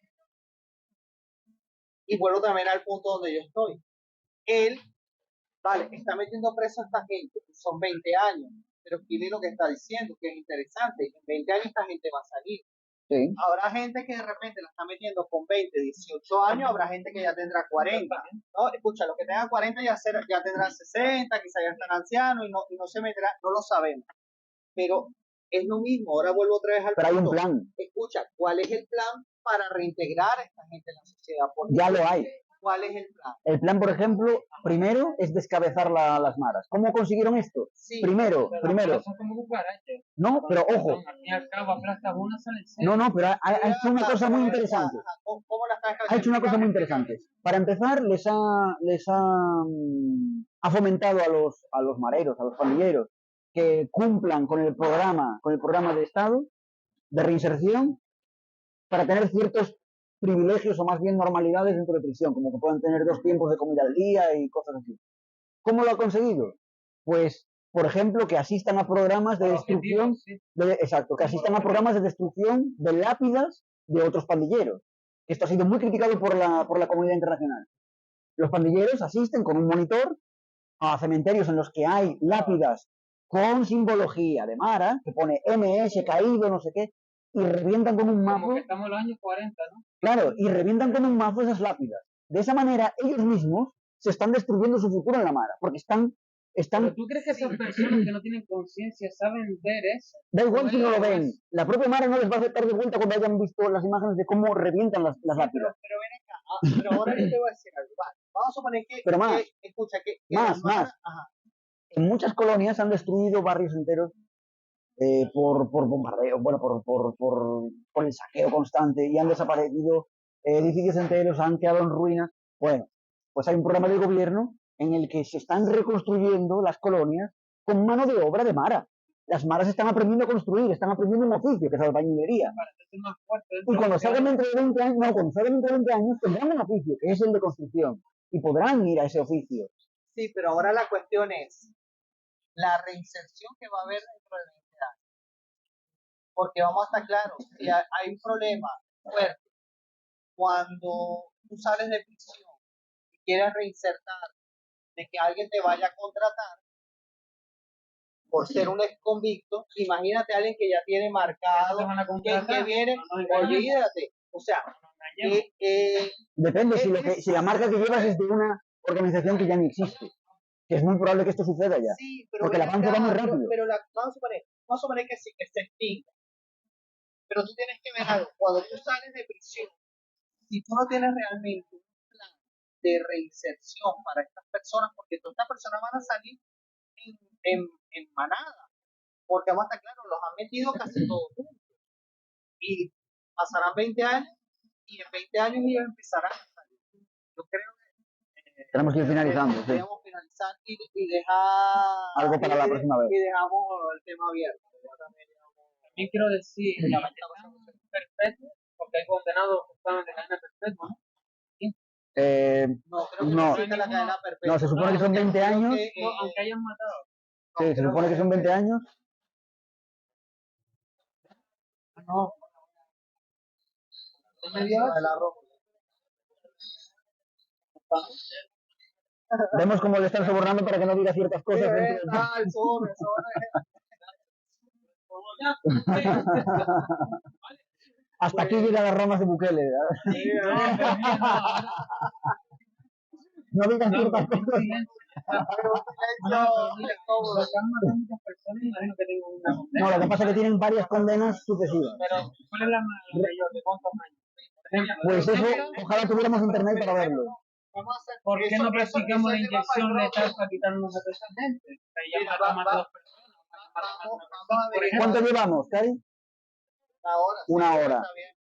Speaker 2: Y vuelvo también al punto donde yo estoy. Él, vale, está metiendo preso a esta gente, son 20 años, pero tiene lo que está diciendo, que es interesante. En 20 años esta gente va a salir. Sí. Habrá gente que de repente la está metiendo con 20, 18 años, habrá gente que ya tendrá 40. ¿No? Escucha, los que tengan 40 ya tendrán 60, quizás ya están ancianos y no se meterá, no lo sabemos. Pero es lo mismo, ahora vuelvo otra vez al punto.
Speaker 3: Pero hay un plan.
Speaker 2: Escucha, ¿cuál es el plan para reintegrar a esta gente en la sociedad? Porque
Speaker 3: ya lo hay.
Speaker 2: ¿Cuál es el plan?
Speaker 3: El plan, por ejemplo, primero es descabezar las maras. ¿Cómo consiguieron esto? Sí, primero. No, pero ojo. No, pero ha hecho una cosa muy interesante. Ha hecho una cosa muy interesante. Para empezar, les ha fomentado a los mareros, a los pandilleros, que cumplan con el programa de Estado de reinserción para tener ciertos privilegios o más bien normalidades dentro de prisión, como que puedan tener 2 tiempos de comida al día y cosas así. ¿Cómo lo ha conseguido? Pues, por ejemplo, que asistan a programas de destrucción, que asistan a programas de destrucción de lápidas de otros pandilleros. Esto ha sido muy criticado por la comunidad internacional. Los pandilleros asisten con un monitor a cementerios en los que hay lápidas con simbología de mara, que pone MS, caído, no sé qué, y revientan con un mazo.
Speaker 1: Como que estamos en los años 40, ¿no?
Speaker 3: Claro, y revientan con un mazo esas lápidas. De esa manera, ellos mismos se están destruyendo su futuro en la mara, porque están...
Speaker 1: ¿Pero tú crees que esas personas que no tienen conciencia saben ver eso?
Speaker 3: Da igual si no lo ven. La propia mara no les va a aceptar de vuelta cuando hayan visto las imágenes de cómo revientan las lápidas.
Speaker 2: Pero ven acá, pero ahora yo te voy a decir algo. Vamos a suponer que...
Speaker 3: Pero más,
Speaker 2: escucha, que
Speaker 3: más. En muchas colonias han destruido barrios enteros por bombardeo, bueno, por el saqueo constante, y han desaparecido edificios enteros, han quedado en ruinas. Bueno, pues hay un programa del gobierno en el que se están reconstruyendo las colonias con mano de obra de mara. Las maras están aprendiendo a construir, están aprendiendo un oficio, que es la albañilería. Y cuando salgan dentro de 20 años, tendrán un oficio, que es el de construcción, y podrán ir a ese oficio.
Speaker 2: Sí, pero ahora la cuestión es la reinserción que va a haber dentro de 20 años. Porque vamos a estar claros, si hay un problema fuerte cuando tú sales de prisión y quieres reinsertar, de que alguien te vaya a contratar por ser un ex convicto, imagínate a alguien que ya tiene marcado, que viene, olvídate, o sea,
Speaker 3: depende si la marca que llevas es de una organización que ya ni existe, que es muy probable que esto suceda ya,
Speaker 2: sí, pero
Speaker 3: porque el avance va muy rápido.
Speaker 2: Pero vamos a suponer que sí, que se extinga, pero tú tienes que ver algo, cuando tú sales de prisión, si tú no tienes realmente un plan de reinserción para estas personas, porque todas estas personas van a salir en manada, porque vamos a estar claros, los han metido casi todos juntos. Y pasarán 20 años y en 20 años ellos empezarán a salir. Yo creo que
Speaker 3: tenemos que ir finalizando. Sí.
Speaker 2: Debemos finalizar y dejar
Speaker 3: algo para la próxima vez.
Speaker 2: Y dejamos el tema abierto.
Speaker 1: También quiero decir, la Vaticano es perfecto, porque hay condenados que estaban de cadena perpetua, ¿no?
Speaker 2: No, creo que no existe la cadena perpetua.
Speaker 3: No, se supone que son 20 años.
Speaker 1: No, aunque hayan matado.
Speaker 3: Sí, se supone que son 20 años.
Speaker 2: No.
Speaker 3: Vemos cómo le están sobornando para que no diga ciertas cosas. Hasta aquí llegan las ramas de Bukele. No digas ciertas cosas. No, lo que pasa es que tienen varias condenas sucesivas.
Speaker 1: Pero, ¿cuál es la mayor? ¿De cuántos años?
Speaker 3: Pues eso, ojalá tuviéramos internet para verlo.
Speaker 1: ¿Por qué no practicamos la inyección letal para quitarnos a esa gente? Ya matamos a 2 personas.
Speaker 3: ¿Cuánto llevamos, Cari? Una hora.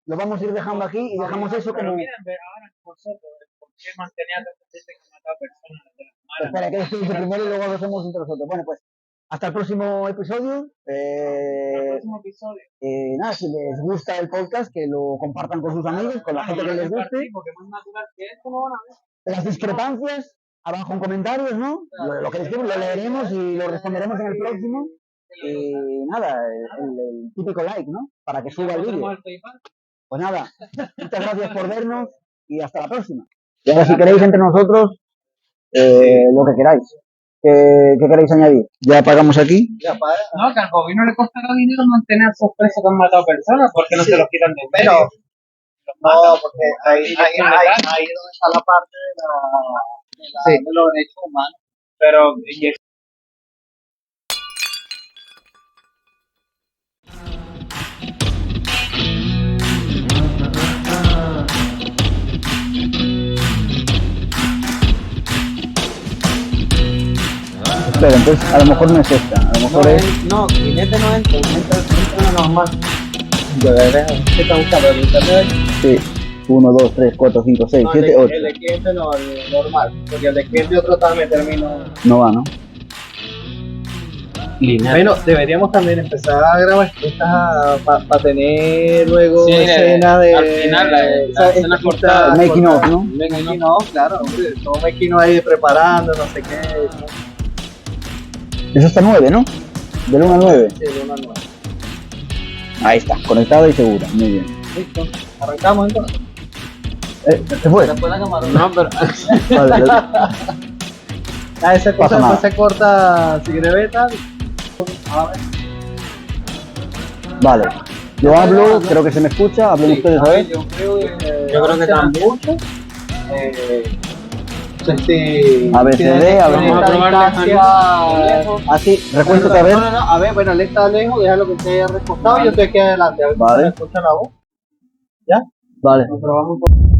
Speaker 3: Lo vamos a ir dejando aquí y dejamos eso como...
Speaker 1: Miren, ahora nosotros, ¿por qué mantenía a tanta gente que mataba personas de las malas?
Speaker 3: Espera, que esto dice primero y luego lo hacemos entre nosotros. Bueno, pues, hasta el próximo episodio. Nada, si les gusta el podcast, que lo compartan con sus amigos, con la gente que les guste. Las discrepancias, abajo en comentarios, ¿no? Lo que decimos lo leeremos y lo responderemos en el próximo. Y nada, el típico like, ¿no? Para que suba el vídeo. Pues nada, muchas gracias por vernos y hasta la próxima. Y ahora si queréis entre nosotros, lo que queráis. ¿Qué queréis añadir? ¿Ya pagamos aquí?
Speaker 1: No, que al gobierno le costará dinero mantener a esos presos que han matado personas, porque no se los quitan de medio.
Speaker 2: No, porque ahí es donde está la parte de los derechos humanos.
Speaker 1: Pero,
Speaker 3: Pero entonces a lo mejor no es esta, a lo mejor es...
Speaker 2: No, cliente no entra la normal. Yo le dejo, ¿qué está buscando? ¿El internet?
Speaker 3: Sí, 1, 2, 3, 4, 5, 6, 7, 8.
Speaker 2: El de cliente no, el normal. Porque el de cliente otro también termino.
Speaker 3: No va, ¿no?
Speaker 2: Bueno, deberíamos también empezar a grabar estas para tener luego escena de...
Speaker 1: Al final, la escena cortada.
Speaker 3: Making of, ¿no?
Speaker 2: Making of, claro, hombre. Todo making of ahí preparando, no sé qué.
Speaker 3: Eso está 9, ¿no? Del 1 al 9.
Speaker 2: Sí, del 1 al 9.
Speaker 3: Ahí está, conectada y segura. Muy bien.
Speaker 2: Listo. Arrancamos entonces.
Speaker 3: ¿Se fue?
Speaker 2: Después la cámara.
Speaker 1: No, pero...
Speaker 2: Vale, esa cosa después se corta si quiere ver tal.
Speaker 3: Vale. Yo hablo, creo que se me escucha, hablen ustedes a ver.
Speaker 2: Yo creo que también.
Speaker 3: ABCD, a ver.
Speaker 1: Vamos a probar
Speaker 3: Así, recuéntate a ver.
Speaker 2: No, a ver, bueno, él está lejos, déjalo que esté recostado y yo estoy aquí adelante. A ver si se me escucha la voz. ¿Ya?
Speaker 3: Vale.
Speaker 2: Lo probamos un poco.